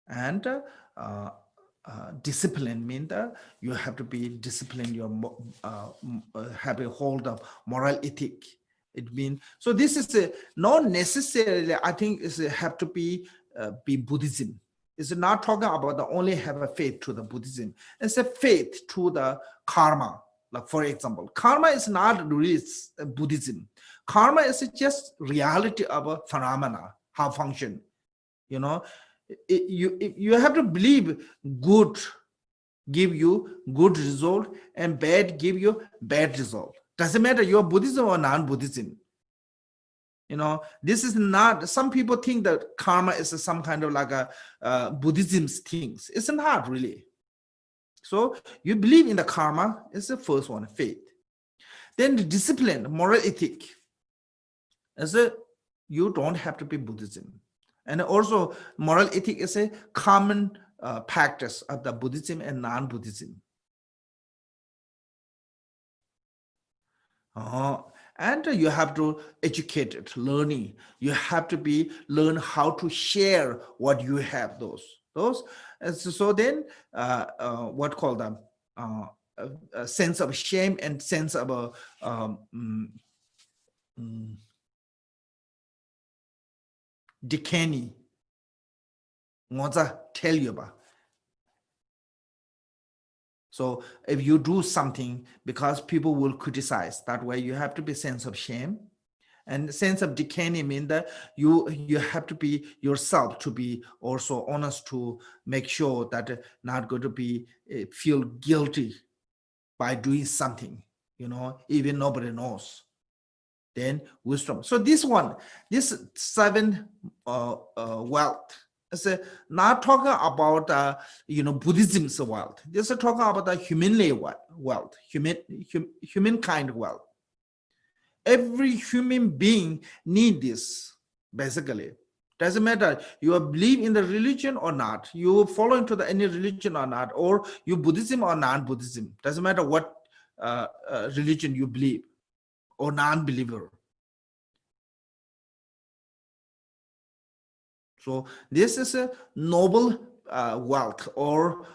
And discipline means that you have to be disciplined, your have a hold of moral ethic. It means, so this is not necessarily, I think, is have to be be Buddhism. It's not talking about the only have a faith to the Buddhism. It's a faith to the karma. Like for example, karma is not really Buddhism. Karma is just reality of a phenomena, how function. You know, you have to believe good give you good result and bad give you bad result. Doesn't matter you're Buddhism or non-Buddhism. You know, this is not, some people think that karma is some kind of like a Buddhism's things. It's not really. So you believe in the karma is the first one, faith. Then the discipline, moral ethic. As a, you don't have to be Buddhism. And also moral ethic is a common practice of the Buddhism and non-Buddhism. And you have to educate it, learning. You have to learn how to share what you have. Those. So then, what called them? A sense of shame and sense of decaying. What I tell you about. So if you do something because people will criticize, that way you have to be sense of shame. And sense of decaying means that you have to be yourself to be also honest to make sure that not going to be feel guilty by doing something, you know, even nobody knows. Then wisdom. So this seven wealth. It's not talking about Buddhism's wealth. This is talking about the humanly wealth, humankind wealth. Every human being needs this, basically. Doesn't matter you believe in the religion or not, you follow into any religion or not, or you Buddhism or non-Buddhism. Doesn't matter what religion you believe or non-believer. So this is a noble wealth, or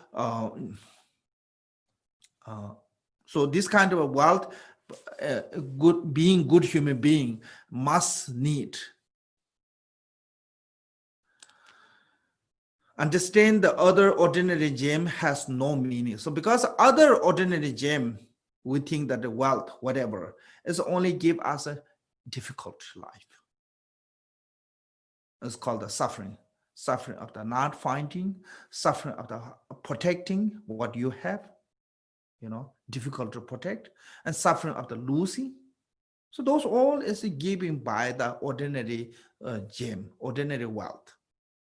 so this kind of a wealth, good human being must need. Understand the other ordinary gem has no meaning. So because other ordinary gem, we think that the wealth, whatever, is only give us a difficult life. It's called the suffering of the not finding, suffering of the protecting what you have, you know, difficult to protect, and suffering of the losing. So those all is given by the ordinary gem, ordinary wealth.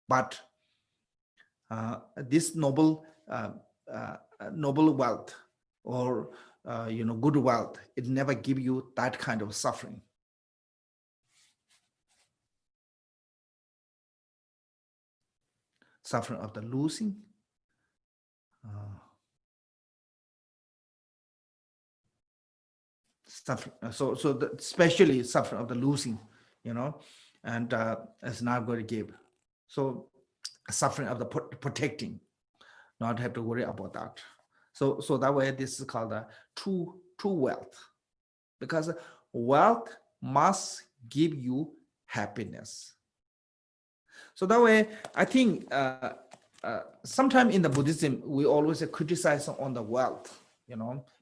But this noble wealth, or good wealth, it never give you that kind of suffering. Suffering of the losing, especially suffering of the losing, and it's not going to give. So suffering of the protecting, not have to worry about that. So that way, this is called the true wealth, because wealth must give you happiness. So that way, I think sometimes in the Buddhism, we always criticize on the wealth,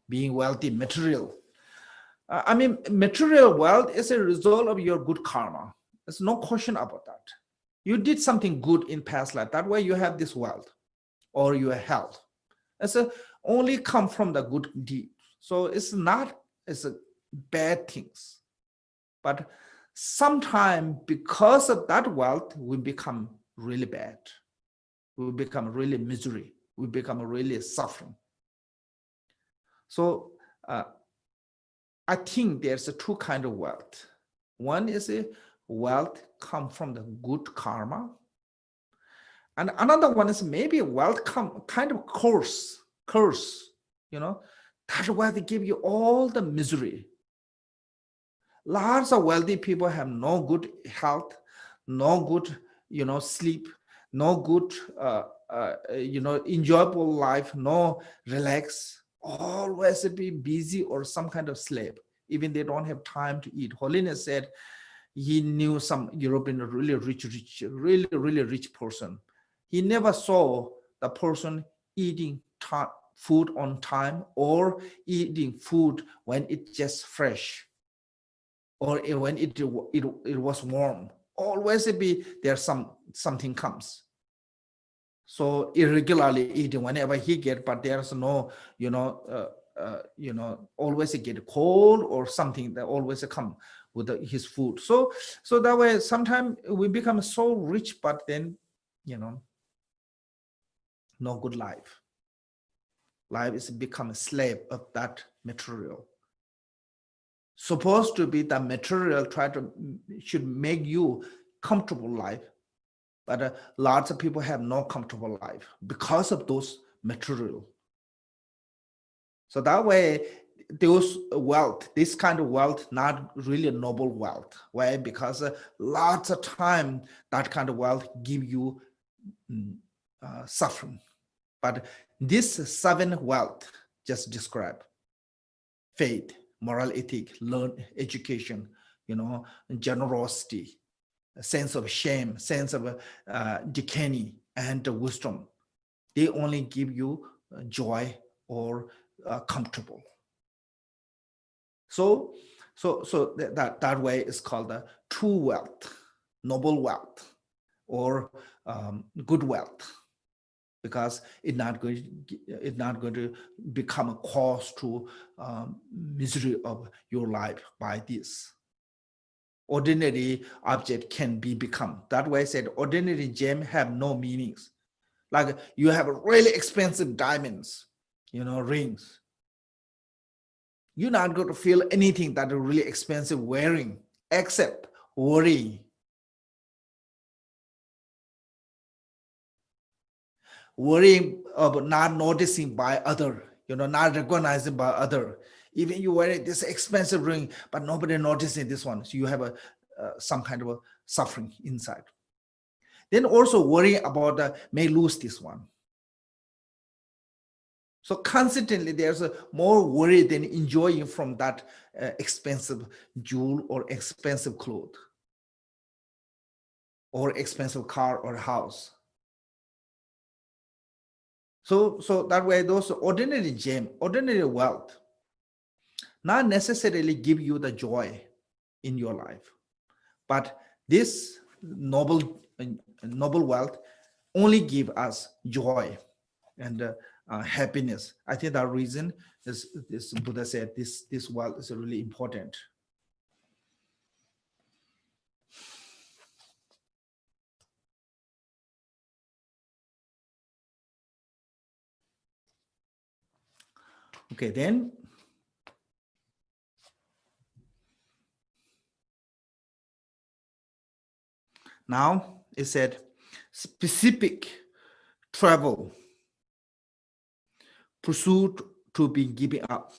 being wealthy, material. I mean, material wealth is a result of your good karma. There's no question about that. You did something good in past life. That way you have this wealth or your health. It's only come from the good deed. So it's a bad things. But sometimes because of that wealth, we become really bad. We become really misery. We become really suffering. So I think there's two kinds of wealth. One is a wealth come from the good karma. And another one is maybe wealth come kind of curse, that wealth give you all the misery. Lots of wealthy people have no good health, no good, sleep, no good, enjoyable life, no relax, always be busy or some kind of slave. Even they don't have time to eat. Holiness said, he knew some European really really rich person. He never saw the person eating food on time or eating food when it's just fresh or when it was warm. Always be there something comes. So irregularly eating whenever he get, but there's no, always get cold or something that always come with his food. So that way, sometimes we become so rich, but then, no good life. Life is become a slave of that material. Supposed to be the material should make you comfortable life, but lots of people have no comfortable life because of those material. So that way, those wealth, this kind of wealth, not really noble wealth. Why? Because lots of time that kind of wealth give you suffering. But this seven wealth just describe faith, moral ethic, learn education, generosity, a sense of shame, sense of decay, and wisdom. They only give you joy or comfortable. So that way is called the true wealth, noble wealth, or good wealth, because it's not going to become a cause to misery of your life by this. Ordinary object can be become. That way I said ordinary gem have no meanings. Like you have really expensive diamonds, rings. You're not going to feel anything that is really expensive wearing, except worry. Worrying about not noticing by other, not recognizing by other. Even you wear this expensive ring, but nobody noticing this one. So you have some kind of a suffering inside. Then also worry about may lose this one. So constantly there's more worry than enjoying from that expensive jewel or expensive clothes or expensive car or house. So that way those ordinary gem, ordinary wealth, not necessarily give you the joy in your life, but this noble wealth only give us joy and happiness. I think that reason is this Buddha said this wealth is really important. Okay, then now it said specific travel pursuit to be given up.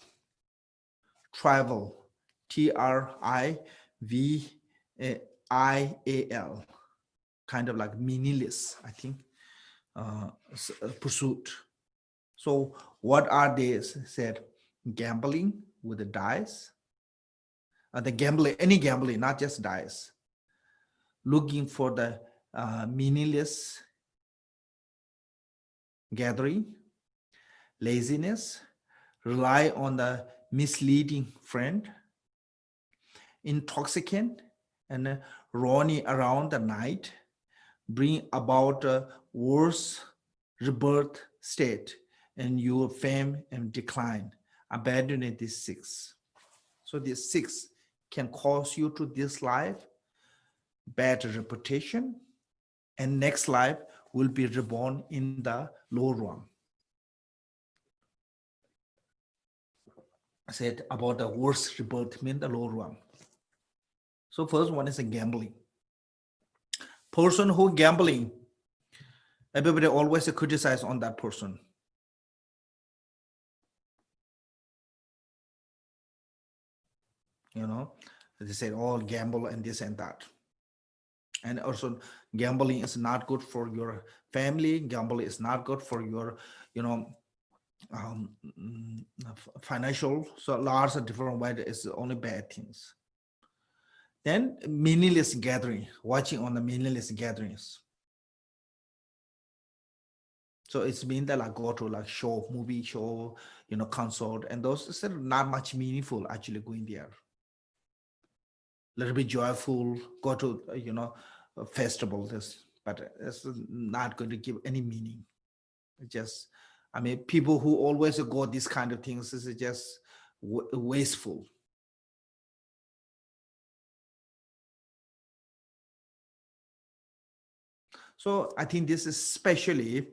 Travel, TRIVIAL, kind of like meaningless, I think, pursuit. So what are they said? Gambling with the dice. The gambling, any gambling, not just dice. Looking for the meaningless gathering. Laziness, rely on the misleading friend. Intoxicant and running around the night, bring about a worse rebirth state and your fame and decline. Abandoning these six. So these six can cause you to this life bad reputation, and next life will be reborn in the lower realm. I said about the worst rebirth mean the lower realm. So first one is a gambling. Person who gambling, everybody always criticize on that person. They say, oh, gamble and this and that. And also gambling is not good for your family. Gambling is not good for your, financial. So lots of different ways is only bad things. Then meaningless gathering, watching on the meaningless gatherings. So it's mean that like go to like show, movie show, concert, and those is not much meaningful actually going there. Little bit joyful, go to a festival, but it's not going to give any meaning. Just, I mean, people who always go these kind of things is just wasteful. So I think this is especially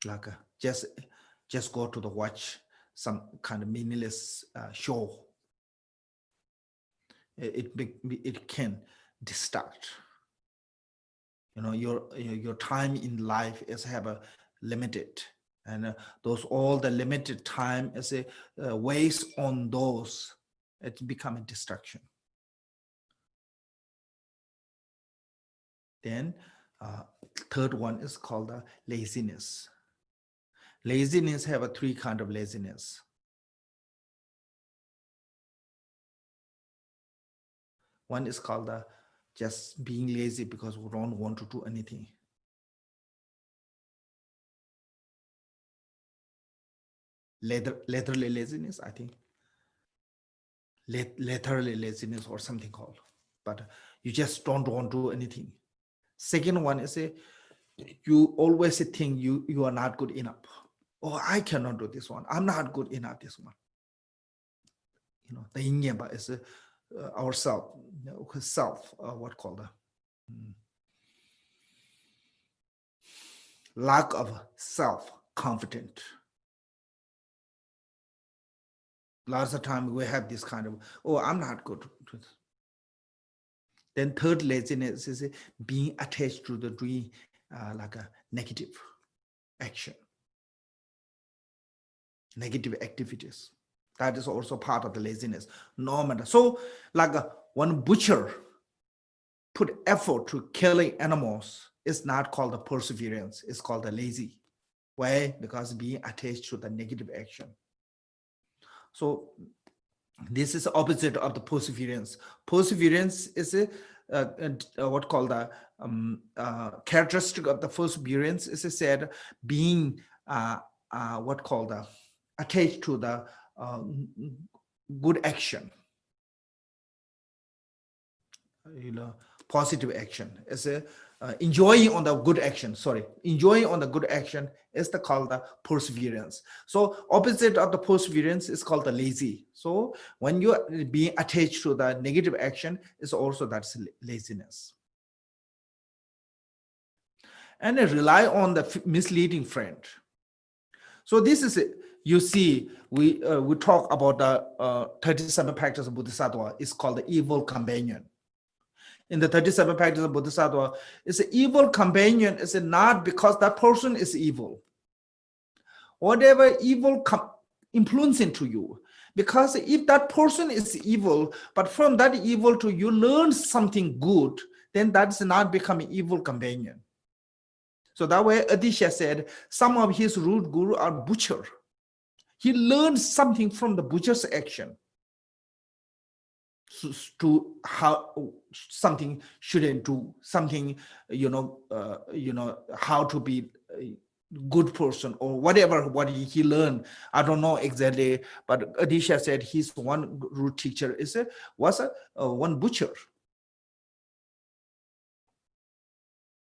like just go to the watch some kind of meaningless show. It can distract. Your time in life is have a limited, and all the limited time is a waste on those. It become a distraction. Then third one is called the laziness. Laziness have a three kind of laziness. One is called the just being lazy because we don't want to do anything. Laterally laziness, I think. Laterally laziness or something called, but you just don't want to do anything. Second one is you always think you are not good enough. Oh, I cannot do this one. I'm not good enough this one. The inyeba is ourself, what called lack of self-confidence. Lots of time we have this kind of, oh, I'm not good. Then third laziness is being attached to the doing like a negative action, negative activities. That is also part of the laziness. No matter. So like one butcher put effort to killing animals is not called the perseverance. It's called the lazy. Why? Because being attached to the negative action. So this is the opposite of the perseverance. Perseverance is what called the characteristic of the perseverance is said being what called attached to the good action. Positive action is enjoying on the good action. Enjoying on the good action is called the perseverance. So opposite of the perseverance is called the lazy. So when you are being attached to the negative action, is also that's laziness. And rely on the misleading friend. So this is you see, we talk about the 37 practices of Bodhisattva. It's called the evil companion. In the 37 practices of Bodhisattva, it's an evil companion. Is not because that person is evil. Whatever evil influence into you, because if that person is evil, but from that evil to you learn something good, then that's not becoming evil companion. So that way, Adisha said, some of his root guru are butcher. He learned something from the butcher's action to how something shouldn't do, something, how to be a good person or whatever, what he learned. I don't know exactly, but Adisha said his one root teacher was one butcher.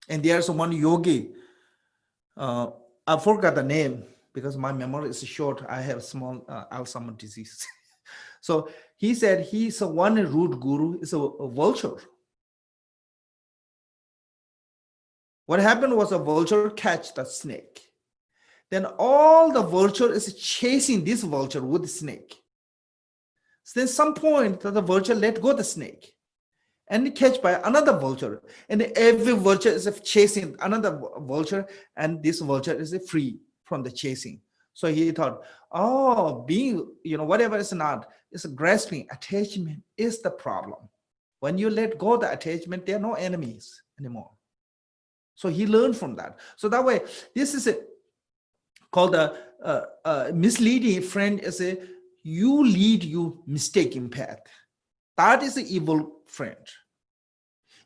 And there's one yogi, I forgot the name because my memory is short. I have small Alzheimer's disease. So he said he's one root guru is a vulture. What happened was a vulture catch the snake. Then all the vulture is chasing this vulture with the snake. So then some point that the vulture let go the snake and catch by another vulture. And every vulture is chasing another vulture, and this vulture is free from the chasing. So he thought, oh, being, whatever is not, is grasping, attachment is the problem. When you let go the attachment, there are no enemies anymore. So he learned from that. So that way, this is called a misleading friend. Is you lead you mistaken path. That is an evil friend.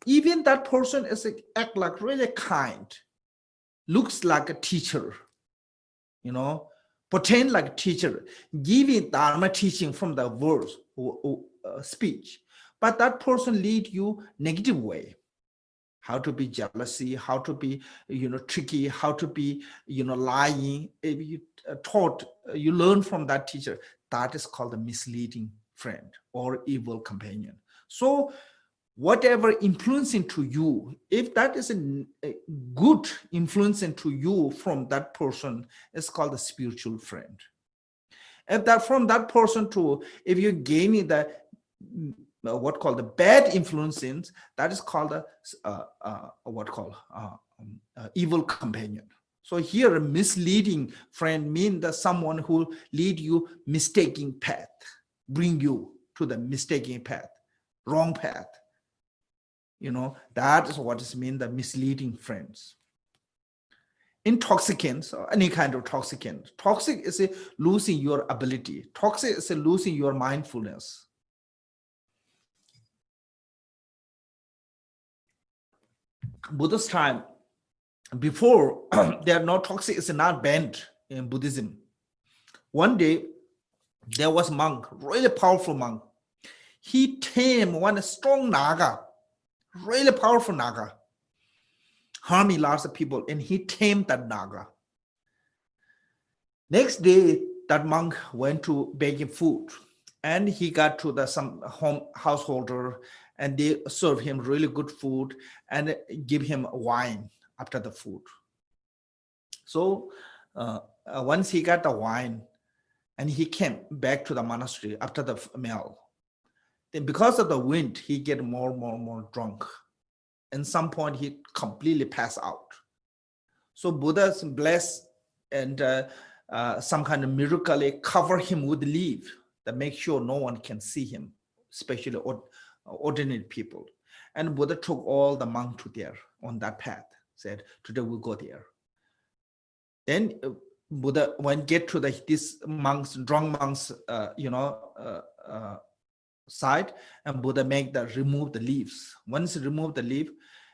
Even that person is act like really kind, looks like a teacher, pretend like a teacher, giving Dharma teaching from the words or speech. But that person lead you negative way. How to be jealousy, how to be, tricky, how to be, lying. If you you learn from that teacher, that is called a misleading friend or evil companion. So whatever influencing to you, if that is a good influencing to you from that person, it's called a spiritual friend. If that from that person to, if you're gaining the what called the bad influences, that is called a evil companion. So here a misleading friend means that someone who lead you mistaken path, bring you to the mistaken path, wrong path. That is what is mean the misleading friends. Intoxicants or any kind of toxicant. Toxic is a losing your ability. Toxic is a losing your mindfulness. Buddha's time, before they are not toxic, is not banned in Buddhism. One day, there was a monk, really powerful monk. He tamed one strong Naga, really powerful Naga, harming lots of people, and he tamed that Naga. Next day, that monk went to begging food, and he got to some householder, and they serve him really good food and give him wine after the food. So once he got the wine, and he came back to the monastery after the meal, then because of the wind, he get more drunk. At some point, he completely passed out. So Buddha's blessed and some kind of miracle cover him with leaf that make sure no one can see him, especially ordinary people. And Buddha took all the monks to there on that path, said, today we'll go there. Then Buddha, when get to this monks, drunk monks, side, and Buddha remove the leaves. Once remove the leaf,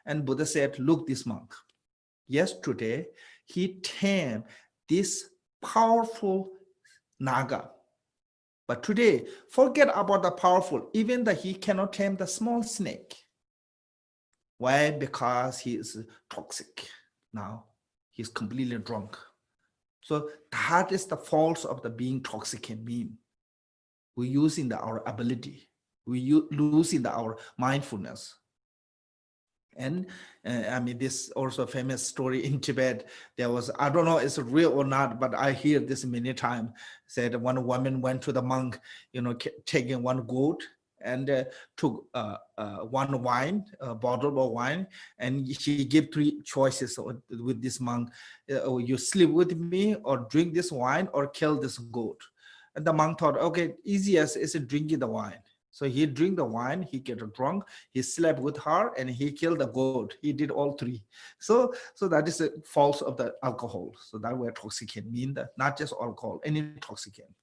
and Buddha said, look, this monk, yesterday he tamed this powerful Naga. But today, forget about the powerful, even that he cannot tame the small snake. Why? Because he is toxic. Now he's completely drunk. So that is the fault of the being toxic and mean. We're using our ability. We're losing our mindfulness. And this also famous story in Tibet. There was, I don't know if it's real or not, but I hear this many times. Said one woman went to the monk, taking one goat and took one wine, a bottle of wine, and she gave three choices with this monk. You sleep with me, or drink this wine, or kill this goat. And the monk thought, okay, easiest is drinking the wine. So he drink the wine, he get drunk, he slept with her, and he killed the goat. He did all three. So that is a fault of the alcohol. So that way toxicant mean that not just alcohol, any toxicant.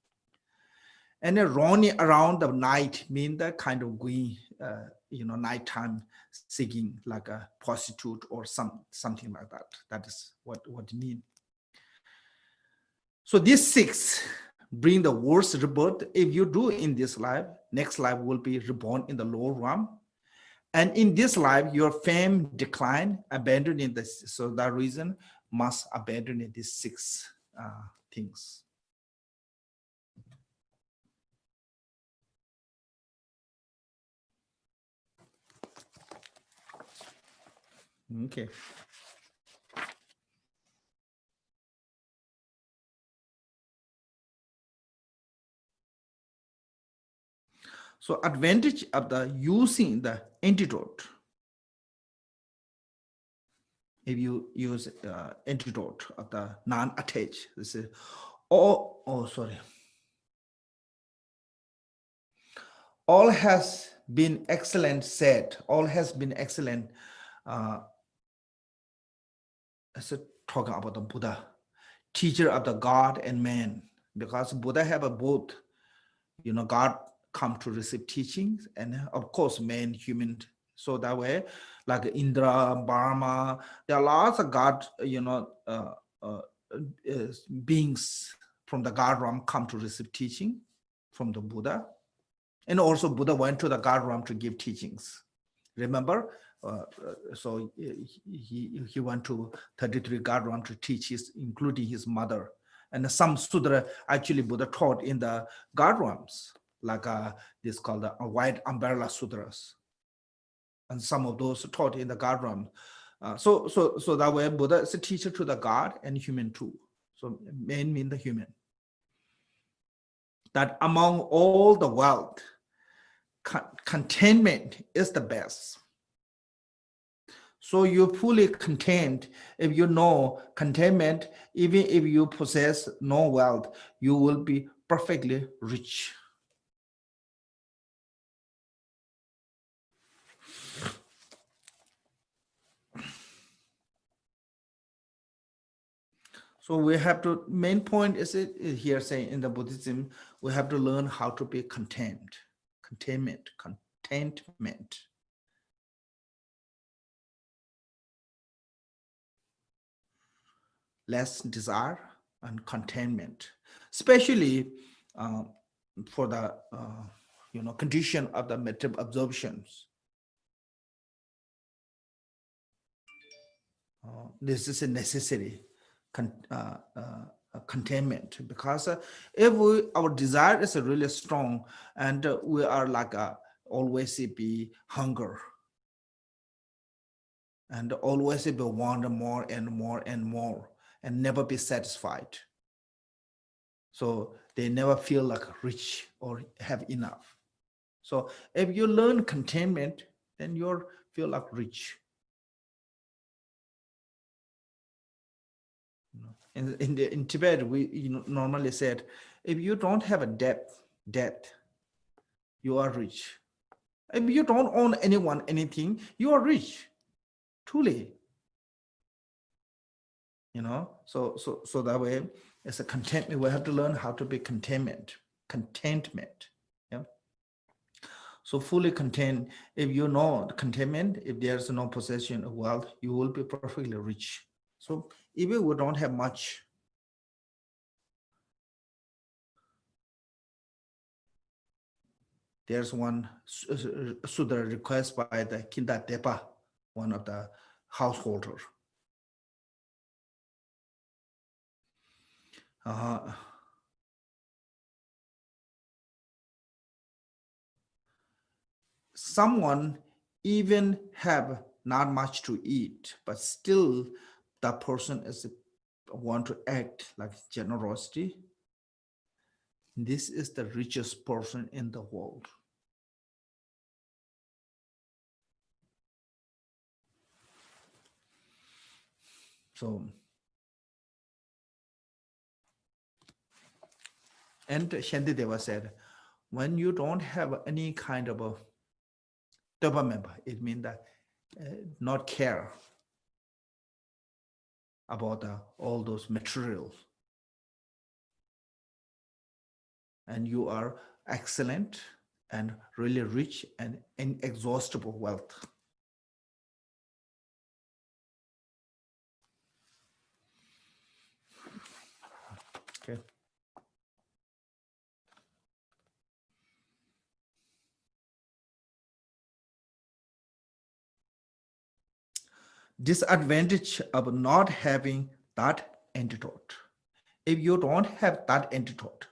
And then running around the night mean that kind of going, nighttime seeking like a prostitute or something like that. That is what it mean. So these six bring the worst rebirth. If you do in this life, next life will be reborn in the lower realm. And in this life, your fame decline, abandoning this. So that reason must abandon these six things. Okay. So advantage of the using the antidote. If you use antidote of the non-attached, this is all has been excellent said. All has been excellent. Talking about the Buddha, teacher of the God and man, because Buddha have a both God come to receive teachings, and of course, man, human. So that way, like Indra, Brahma, there are lots of God, uh, beings from the God realm come to receive teaching from the Buddha. And also Buddha went to the God realm to give teachings. Remember? So he went to 33 God realm to teach including his mother. And some sudra actually Buddha taught in the God realms, like this called the white umbrella sutras. And some of those taught in the God realm. So that way Buddha is a teacher to the God and human too. So man mean the human. That among all the world, contentment is the best. So you're fully content if you know contentment, even if you possess no wealth, you will be perfectly rich. So we have to, main point is it here saying in the Buddhism, we have to learn how to be contentment. Less desire and contentment, especially for the condition of the material absorptions. This is a necessary containment, because if our desire is really strong and we are like always be hunger and always be want more and more and more and never be satisfied. So they never feel like rich or have enough. So if you learn containment, then you'll feel like rich. In Tibet, we normally said, if you don't have a debt, you are rich. If you don't own anyone, anything, you are rich, truly. So that way, it's a contentment. We have to learn how to be contentment. Yeah. So fully content. If you know contentment, if there's no possession of wealth, you will be perfectly rich. So even we don't have much, there's one Sudra request by the Kinda Depa, one of the householders. Someone even have not much to eat, but still that person is want to act like generosity. This is the richest person in the world. So, and Shantideva said, when you don't have any kind of a double member, it means that not care about all those materials. And you are excellent and really rich and inexhaustible wealth. Okay. Disadvantage of not having that antidote. If you don't have that antidote,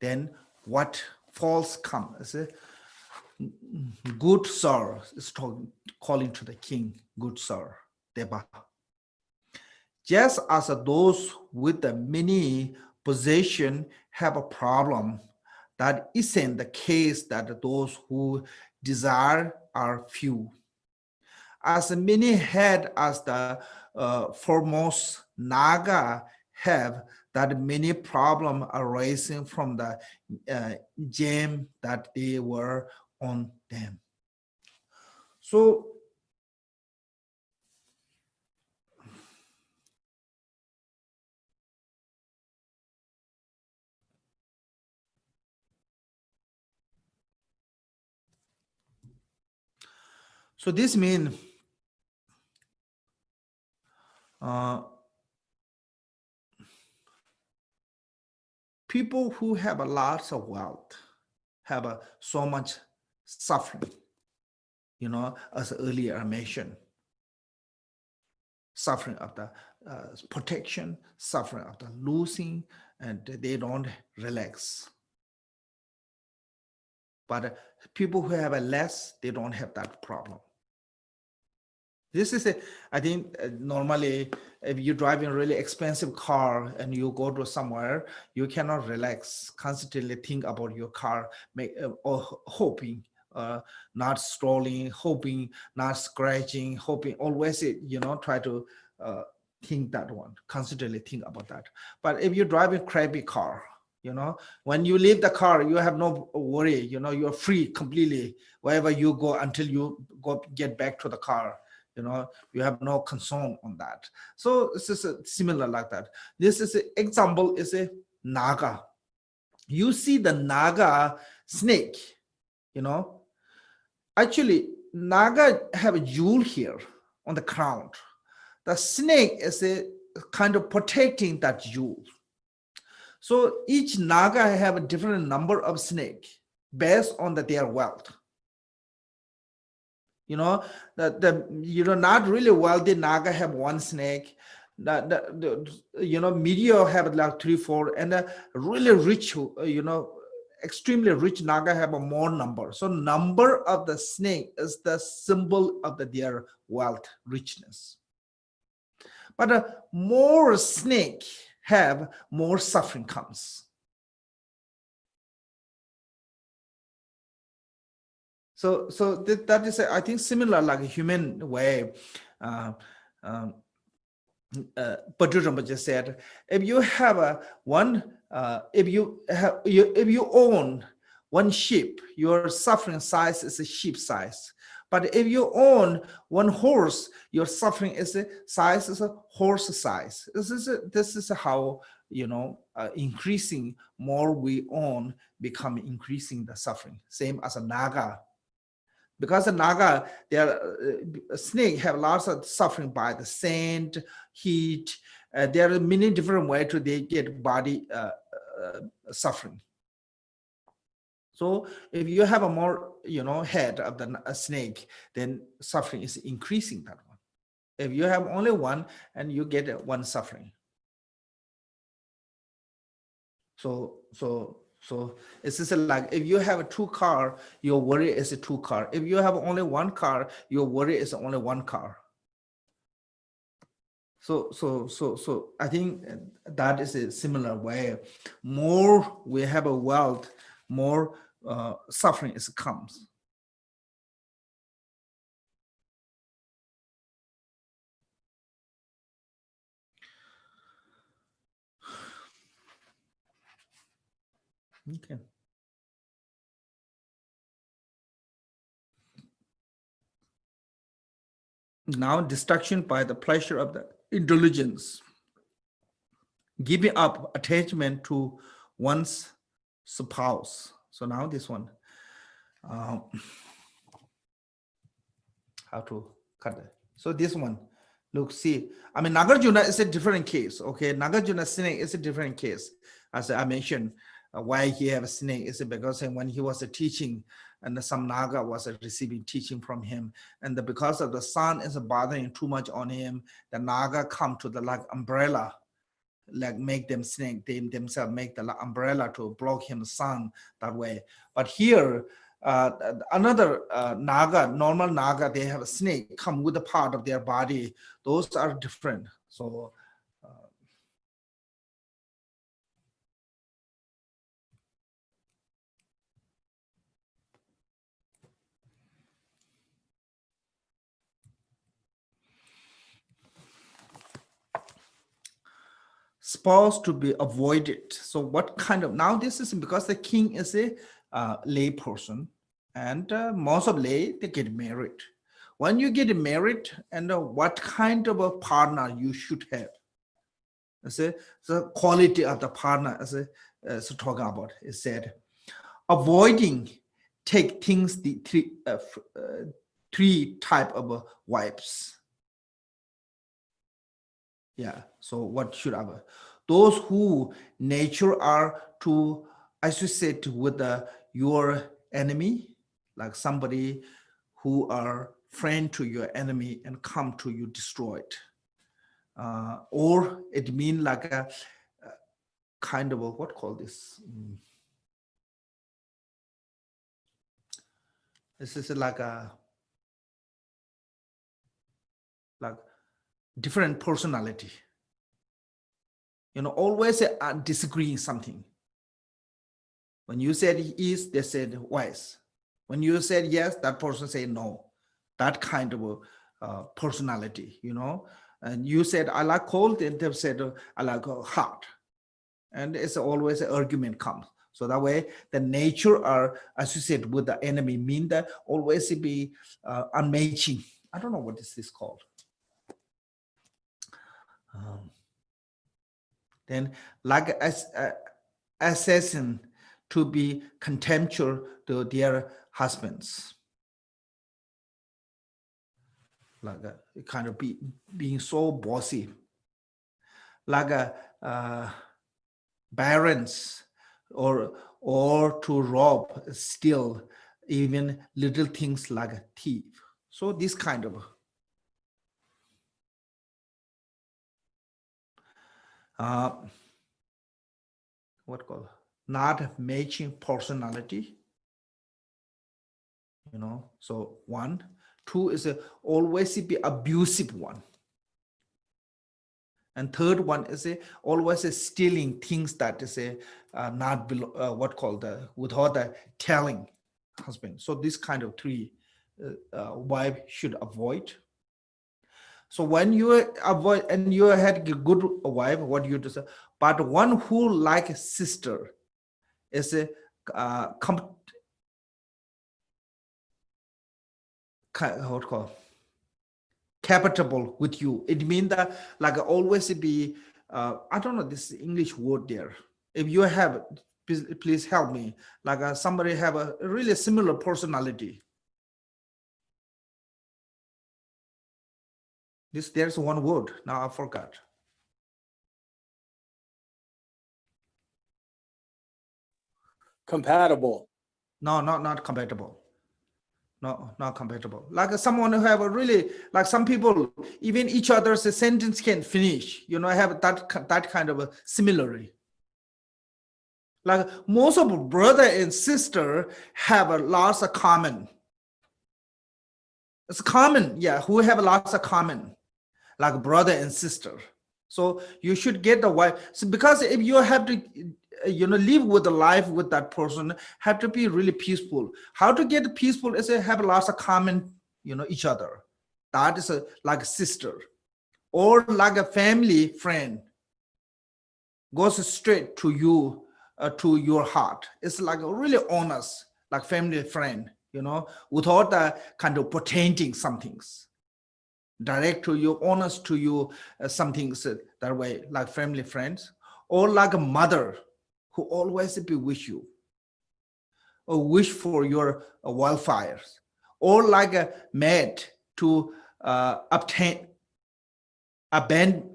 then what false come? Good sir is calling to the king, good sir, Deba. Just as those with the many possession have a problem, that isn't the case that those who desire are few. As many head as the foremost Naga have, that many problems arising from the gem that they were on them. So So this means people who have a lots of wealth have so much suffering, as earlier I mentioned, suffering of the protection, suffering of the losing, and they don't relax. But people who have a less, they don't have that problem. This is I think normally if you drive in a really expensive car and you go to somewhere, you cannot relax, constantly think about your car, or hoping, not strolling, hoping, not scratching, hoping, always, try to think that one, constantly think about that. But if you drive a crappy car, when you leave the car, you have no worry, you're free completely, wherever you go until you get back to the car. You have no concern on that. So this is similar like that. This is an example is a Naga. You see the Naga snake, actually Naga have a jewel here on the crown. The snake is a kind of protecting that jewel. So each Naga have a different number of snake based on their wealth. Not really wealthy Naga have one snake. Media have like 3, 4, and really rich, extremely rich Naga have a more number. So number of the snake is the symbol of their wealth, richness. But more snake have, more suffering comes. So that is, I think, similar like a human way. Badu Rinpoche said, if you have if you own one sheep, your suffering size is a sheep size. But if you own one horse, your suffering size is a horse size. This is how increasing more we own, become increasing the suffering. Same as a Naga. Because the Naga, their snake have lots of suffering by the sand, heat. There are many different ways to they get body suffering. So if you have a more head of the snake, then suffering is increasing that one. If you have only one, and you get one suffering. So it's just like if you have 2 cars, your worry is 2 cars. If you have only 1 car, your worry is only 1 car. So I think that is a similar way. More we have a wealth, more suffering comes. Okay. Now distraction by the pleasure of the indulgence, giving up attachment to one's spouse. So now this one, how to cut it. So this one, look, see, I mean, Nagarjuna is a different case. Okay, Nagarjuna snake is a different case. As I mentioned, why he have a snake is because when he was teaching, and some Naga was receiving teaching from him, and because of the sun is bothering too much on him, the Naga come to the like umbrella, like make them snake, they themselves make the umbrella to block him sun that way. But here, another Naga, normal Naga, they have a snake come with a part of their body. Those are different. So supposed to be avoided. So what kind of, now this is because the king is a lay person, and most of lay, they get married. When you get married, and what kind of a partner you should have, the quality of the partner, as talking about, is said, avoiding take things three type of wives. Yeah, so what should I? Those who nature are to associate with your enemy, like somebody who are friend to your enemy and come to you destroyed. Or it mean like a kind of a, what call this? This is like different personality. You know, always disagreeing something. When you said is, they said wise. When you said yes, that person said no. That kind of personality, you know. And you said I like cold, and they said I like hot. And it's always an argument comes. So that way, the nature are associated with the enemy mean that always be unmatching. I don't know what is this called. Then like assassin to be contemptuous to their husbands. Like kind of being so bossy. Like barons or to rob, steal, even little things like a thief. So this kind of what called not matching personality, you know. So 1, 2 is always be abusive one, and third one is always stealing things that is not below, what called without telling husband. So this kind of 3 wife should avoid. So when you avoid and you had a good wife, what you do say, but one who like sister is what call compatible with you. It means that like always be I don't know this English word there. If you have, please help me. Like somebody have a really similar personality. There's one word now I forgot. Compatible. No, not compatible. No, not compatible. Like someone who have a really, like some people, even each other's sentence can finish. You know, have that kind of a similarity. Like most of brother and sister have a lots of common. It's common, yeah, who have lots of common, like brother and sister. So you should get the wife. So because if you have to, you know, live with the life with that person, have to be really peaceful. How to get peaceful is have lots of common, you know, each other. That is like a sister or like a family friend goes straight to you, to your heart. It's like really honest, like family friend, you know, without kind of pretending some things. Direct to you, honest to you, some things that way, like family friends, or like a mother who always be with you, or wish for your welfares, or like a maid to obtain abandoned.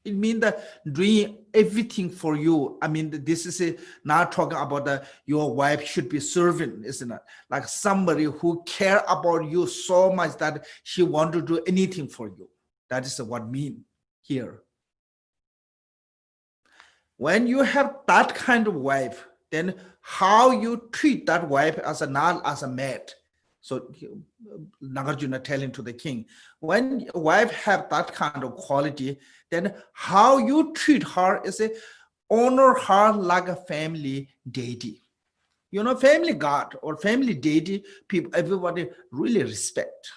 It means that doing everything for you. I mean, this is not talking about your wife should be serving, isn't it? Like somebody who care about you so much that she want to do anything for you. That is what mean here. When you have that kind of wife, then how you treat that wife as not as a maid. So Nagarjuna telling to the king, when your wife have that kind of quality, then how you treat her is honor her like a family deity. You know, family god or family deity, people, everybody really respect.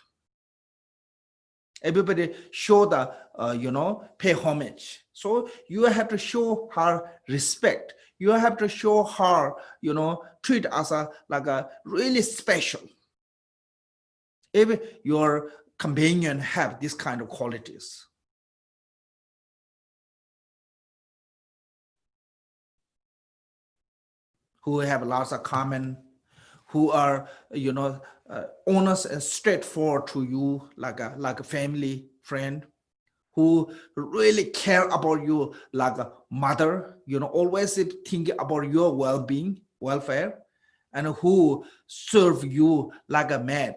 Everybody show the, you know, pay homage. So you have to show her respect. You have to show her, you know, treat as like a really special. If your companion have this kind of qualities. Who have lots of common, who are, honest and straightforward to you, like a family friend, who really care about you like a mother, always thinking about your well-being, welfare, and who serve you like a mat,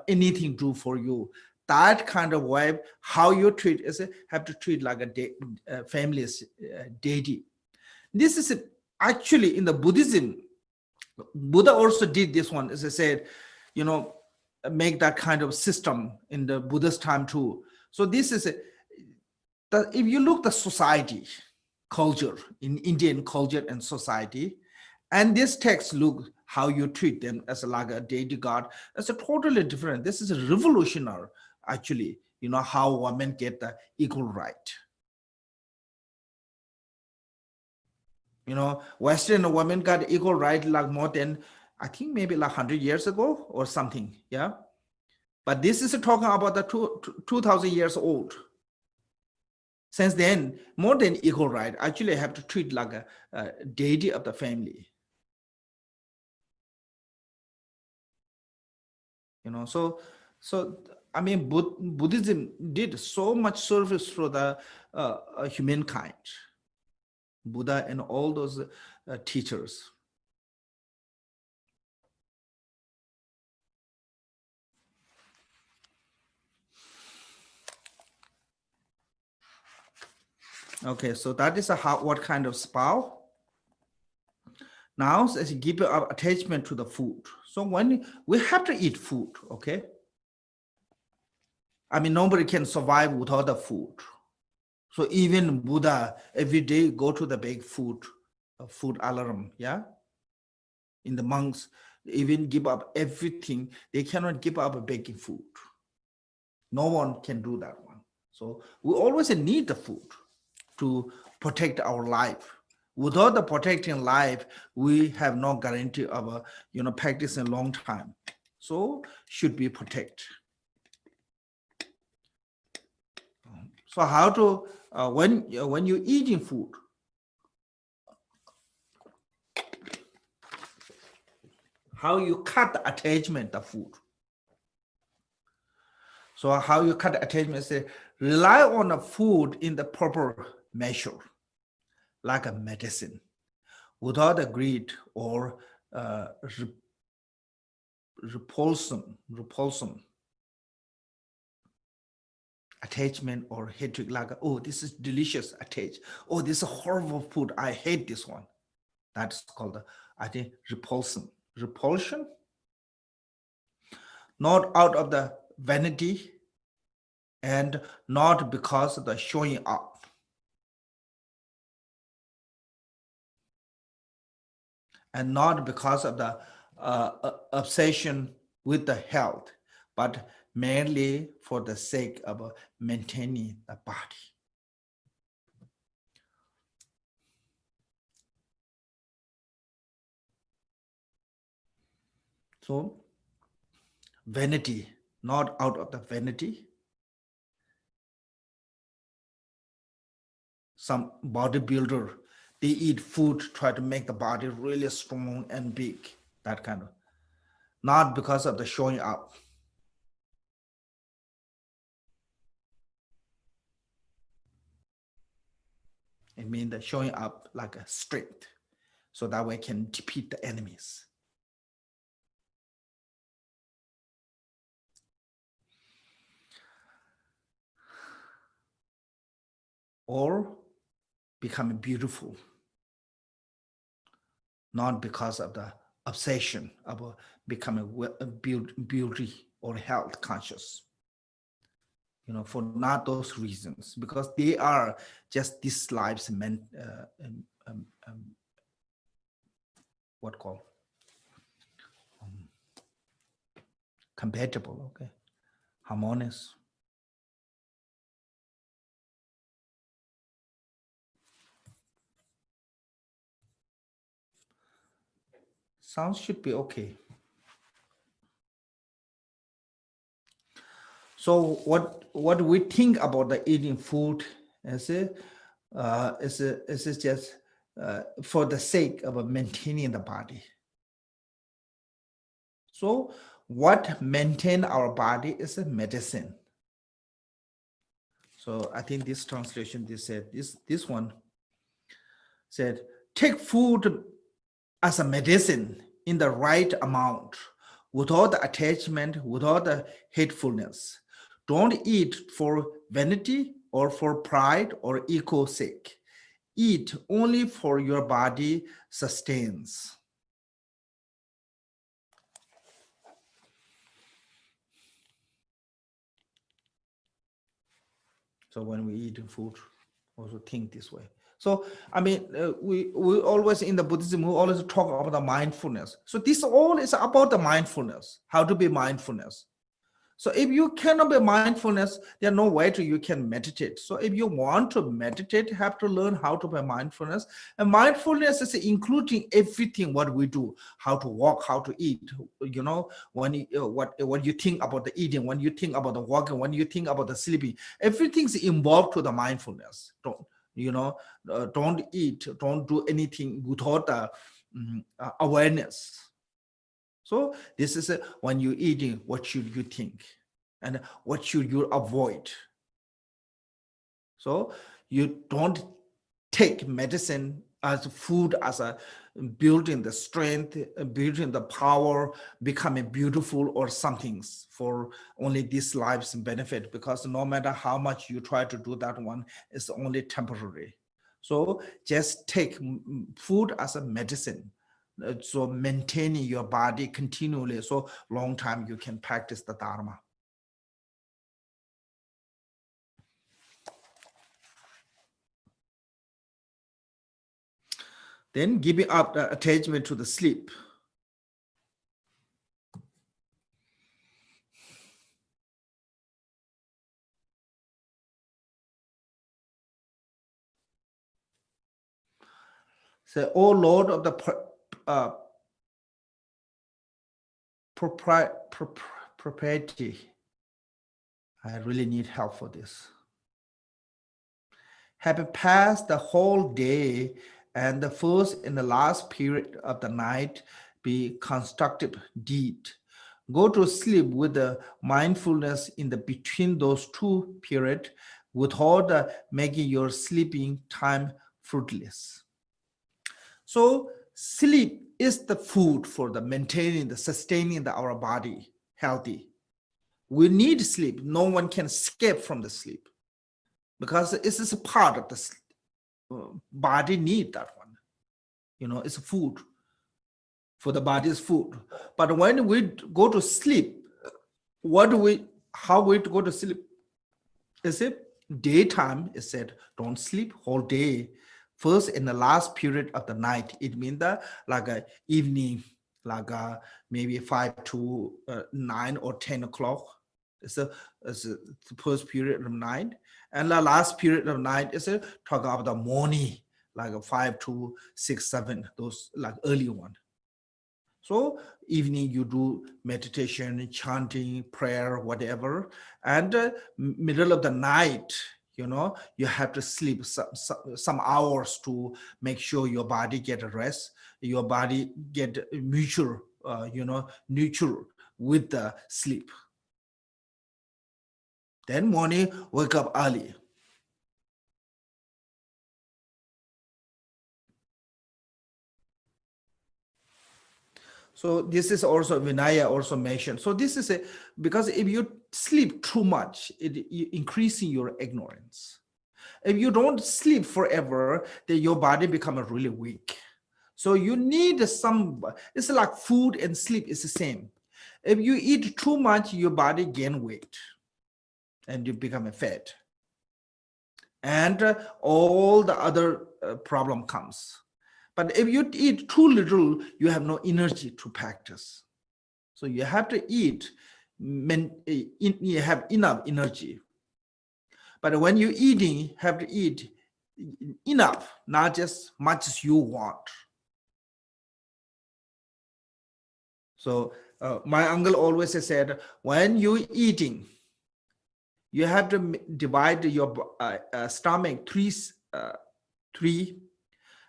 anything do for you. That kind of wife, how you treat is have to treat like a family's deity. This is actually in the Buddhism. Buddha also did this one, as I said, make that kind of system in the Buddha's time too. So this is if you look the society, culture, in Indian culture and society, and this text look how you treat them as like a deity god, it's a totally different. This is a revolutionary, actually, how women get the equal right. Western women got equal right like more than, I think maybe like 100 years ago or something, yeah? But this is talking about the 2,000 years old. Since then, more than equal right, actually have to treat like a deity of the family. So I mean, Buddhism did so much service for the humankind. Buddha and all those teachers. Okay, so that is what kind of spouse. Now, as you give our attachment to the food. So when we have to eat food, okay? I mean, nobody can survive without the food. So even Buddha every day go to the big food alarm, yeah? In the monks, even give up everything. They cannot give up baking food. No one can do that one. So we always need the food to protect our life. Without the protecting life, we have no guarantee of practicing long time. So should be protect. So how to when you're eating food, how you cut the attachment of food. So how you cut the attachment is rely on the food in the proper measure, like a medicine, without a greed or repulsion attachment or hatred, like, oh, this is delicious, attach. Oh, this is a horrible food, I hate this one. That's called, I think, repulsion. Repulsion, not out of the vanity and not because of the showing up. And not because of the obsession with the health, but mainly for the sake of maintaining the body. So vanity, not out of the vanity. Some bodybuilder, they eat food, try to make the body really strong and big, that kind of, not because of the showing up. It means that showing up like a strength, so that way can defeat the enemies. Or becoming beautiful, not because of the obsession of becoming beauty or health conscious. For not those reasons, because they are just this life's what called compatible, okay, harmonious. Sounds should be okay. So what we think about the eating food is just for the sake of maintaining the body. So what maintain our body is a medicine. So I think this translation, they said, this one said, take food as a medicine in the right amount, without the attachment, without the hatefulness. Don't eat for vanity or for pride or ego sake. Eat only for your body sustains. So when we eat food, also think this way. So, I mean, we always in the Buddhism, we always talk about the mindfulness. So this all is about the mindfulness, how to be mindfulness. So if you cannot be mindfulness, there's no way to you can meditate. So if you want to meditate, you have to learn how to be mindfulness. And mindfulness is including everything what we do, how to walk, how to eat. You know, when you, what you think about the eating, when you think about the walking, when you think about the sleeping, everything's involved to the mindfulness. Don't eat, don't do anything without the awareness. So this is when you're eating, what should you think and what should you avoid? So you don't take medicine as food, as a building the strength, building the power, becoming beautiful or something for only this life's benefit, because no matter how much you try to do that one, it's only temporary. So just take food as a medicine. So maintaining your body continually, so long time you can practice the Dharma. Then giving up the attachment to the sleep. So, oh Lord of the propriety, I really need help for this. Having passed the whole day and the first and the last period of the night be constructive deed. Go to sleep with the mindfulness in the between those two periods, without making your sleeping time fruitless. So sleep is the food for the maintaining, the sustaining our body healthy. We need sleep. No one can escape from the sleep, because it is a part of the body need that one. You know, it's food for the body's food. But when we go to sleep, how we go to sleep? Is it daytime? It said, don't sleep whole day. First in the last period of the night, it means that like a evening, like maybe 5 to 9 or 10 o'clock. It's the first period of night. And the last period of night is talk about the morning, like 5 to 6, 7, those like early one. So evening you do meditation, chanting, prayer, whatever. And middle of the night, you know, you have to sleep some hours to make sure your body get a rest, your body get mutual, neutral with the sleep. Then morning, wake up early. So this is also Vinaya also mentioned. So this is because if you sleep too much, it increasing your ignorance. If you don't sleep forever, then your body becomes really weak. So you need it's like food and sleep is the same. If you eat too much, your body gain weight and you become fat. And all the other problem comes. But if you eat too little, you have no energy to practice. So you have to eat, you have enough energy. But when you're eating, you have to eat enough, not just much as you want. So my uncle always said, when you're eating, you have to divide your stomach three,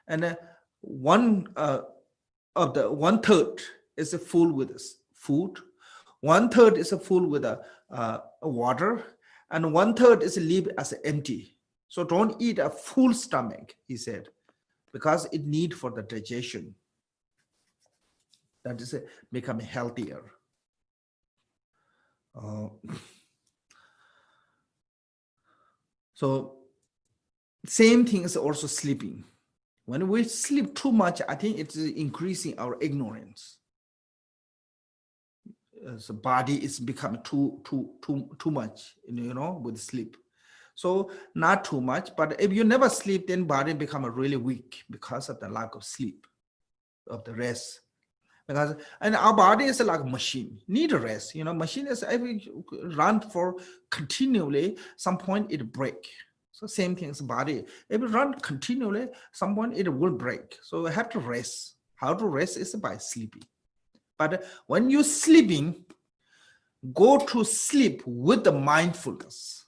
and one third is full with food, 1/3 is full with water, and 1/3 is leave as empty. So don't eat a full stomach, he said, because it need for the digestion. That is becoming healthier. So same thing is also sleeping. When we sleep too much, I think it's increasing our ignorance. The body is becoming too much, with sleep. So not too much, but if you never sleep, then body become really weak because of the lack of sleep, of the rest. And our body is like a machine, need a rest. Machine is every run for continually, some point it break. So same thing as body. If you run continually, some point it will break. So we have to rest. How to rest is by sleeping. But when you're sleeping, go to sleep with the mindfulness.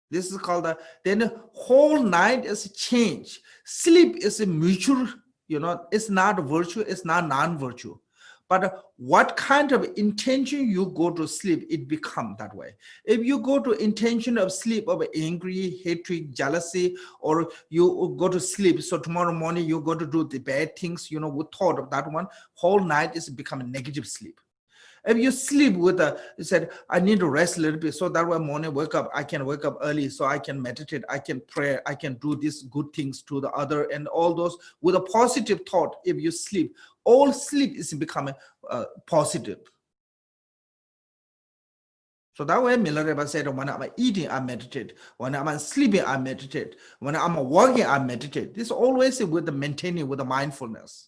This is called then the whole night is change. Sleep is a mutual, it's not virtue, it's not non-virtue. But what kind of intention you go to sleep, it becomes that way. If you go to intention of sleep of angry, hatred, jealousy, or you go to sleep, so tomorrow morning you go to do the bad things, with thought of that one, whole night is becoming negative sleep. If you sleep with you said, I need to rest a little bit, so that one morning wake up, I can wake up early, so I can meditate, I can pray, I can do these good things to the other, and all those with a positive thought. If you sleep, all sleep is becoming positive. So that way, Milarepa said, when I'm eating, I meditate. When I'm sleeping, I meditate. When I'm working, I meditate. This always with the maintaining with the mindfulness.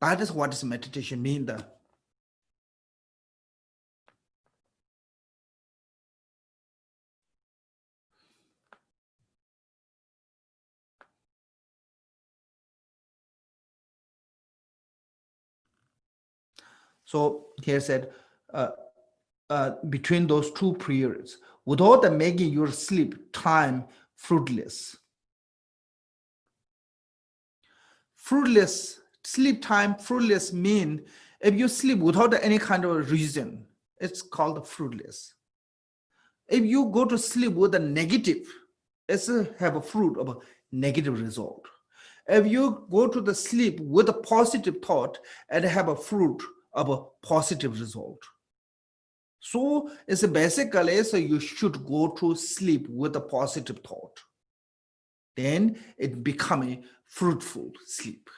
That is what is meditation mean. So here said, between those two periods, without making your sleep time fruitless. Fruitless, sleep time fruitless mean if you sleep without any kind of reason, it's called fruitless. If you go to sleep with a negative, it's have a fruit of a negative result. If you go to the sleep with a positive thought and have a fruit of a positive result. So it's basically, so you should go to sleep with a positive thought. Then it become a fruitful sleep.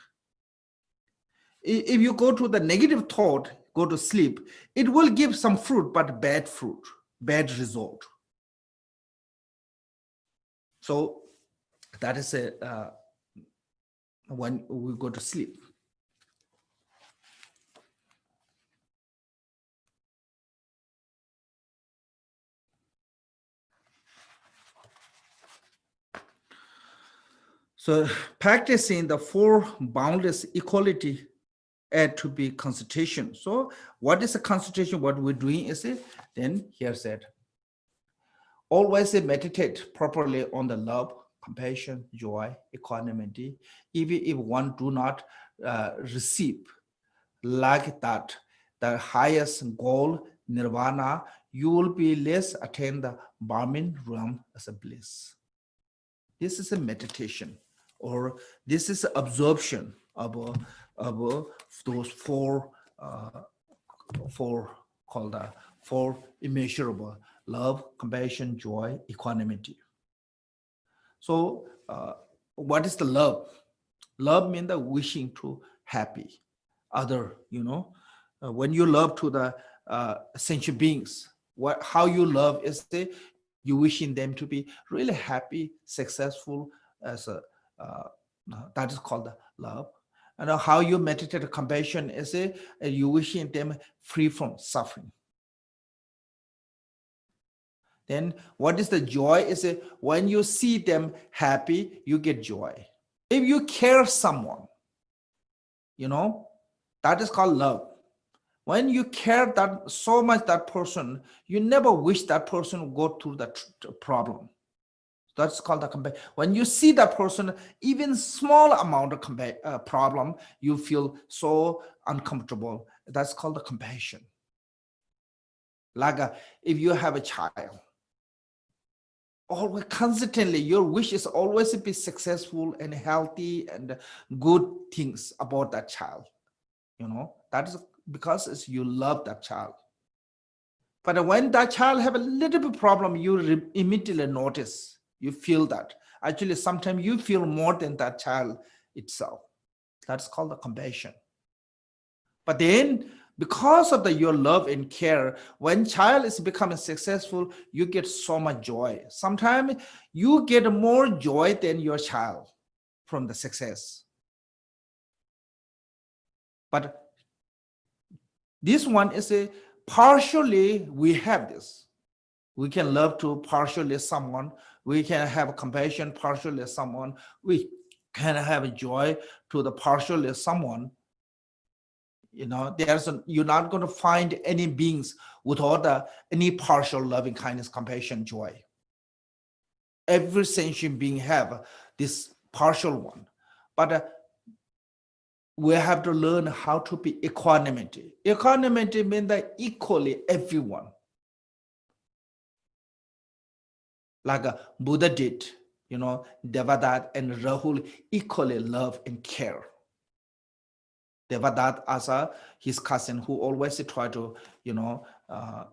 If you go to the negative thought, go to sleep, it will give some fruit, but bad fruit, bad result. So that is when we go to sleep. So practicing the four boundless equality add to be concentration. So what is a concentration? What we're doing is it, then here said, always meditate properly on the love, compassion, joy, equanimity. Even if one do not receive like that, the highest goal, nirvana, you will be less attain the Brahmin realm as a bliss. This is a meditation, or this is absorption of those four called four immeasurable: love, compassion, joy, equanimity. So what is the love? Love means the wishing to happy other, when you love to the sentient beings, how you love is you wishing them to be really happy, successful, as that is called the love. And how you meditate compassion is you wishing them free from suffering. Then what is the joy? Is when you see them happy, you get joy. If you care someone, that is called love. When you care that so much that person, you never wish that person would go through that problem. That's called the compassion. When you see that person, even small amount of problem, you feel so uncomfortable. That's called the compassion. Like if you have a child, always constantly your wish is always to be successful and healthy and good things about that child. That is because you love that child. But when that child have a little bit problem, you immediately notice, you feel that. Actually, sometimes you feel more than that child itself. That's called the compassion. But then, because of your love and care, when child is becoming successful, you get so much joy. Sometimes you get more joy than your child from the success. But this one is partially we have this. We can love to partially someone. We can have compassion partially someone. We can have joy to the partially someone. You're not going to find any beings without any partial loving kindness, compassion, joy. Every sentient being have this partial one, but we have to learn how to be equanimity. Equanimity means that equally everyone. Like Buddha did, Devadatta and Rahul equally love and care. Devadatta as his cousin who always try to,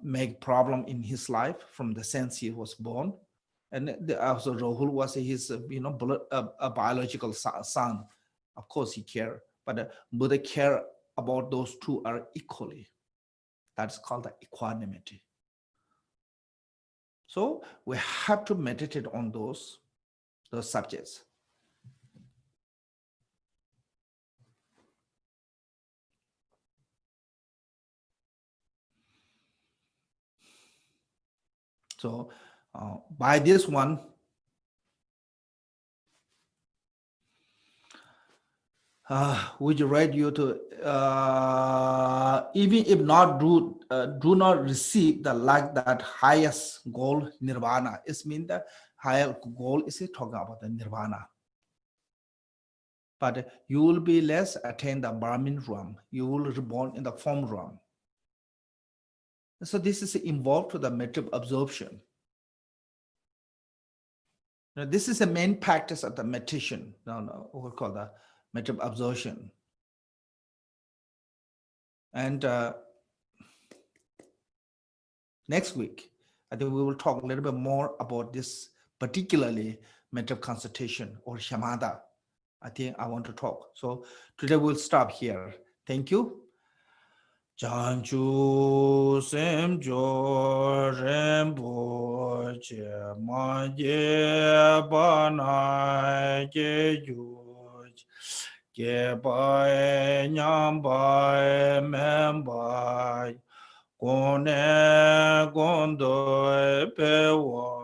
make problem in his life from the sense he was born. And also Rahul was his, a biological son. Of course he cared, but Buddha care about those two are equally. That's called the equanimity. So we have to meditate on those subjects. So by this one, would you read you to even if not do not receive that highest goal nirvana. It means the higher goal is talking about the nirvana. But you will be less attain the Brahmin realm. You will reborn in the form realm. So this is involved to the method of absorption. Now, this is the main practice of the meditation. We call the method of absorption. And next week, I think we will talk a little bit more about this, particularly method of concentration or shamatha. I think I want to talk. So today we'll stop here. Thank you. Janchu sem jo Rinpoche ma je ba na je yuj ge ba nyam ba mem ba gone gondo pe wo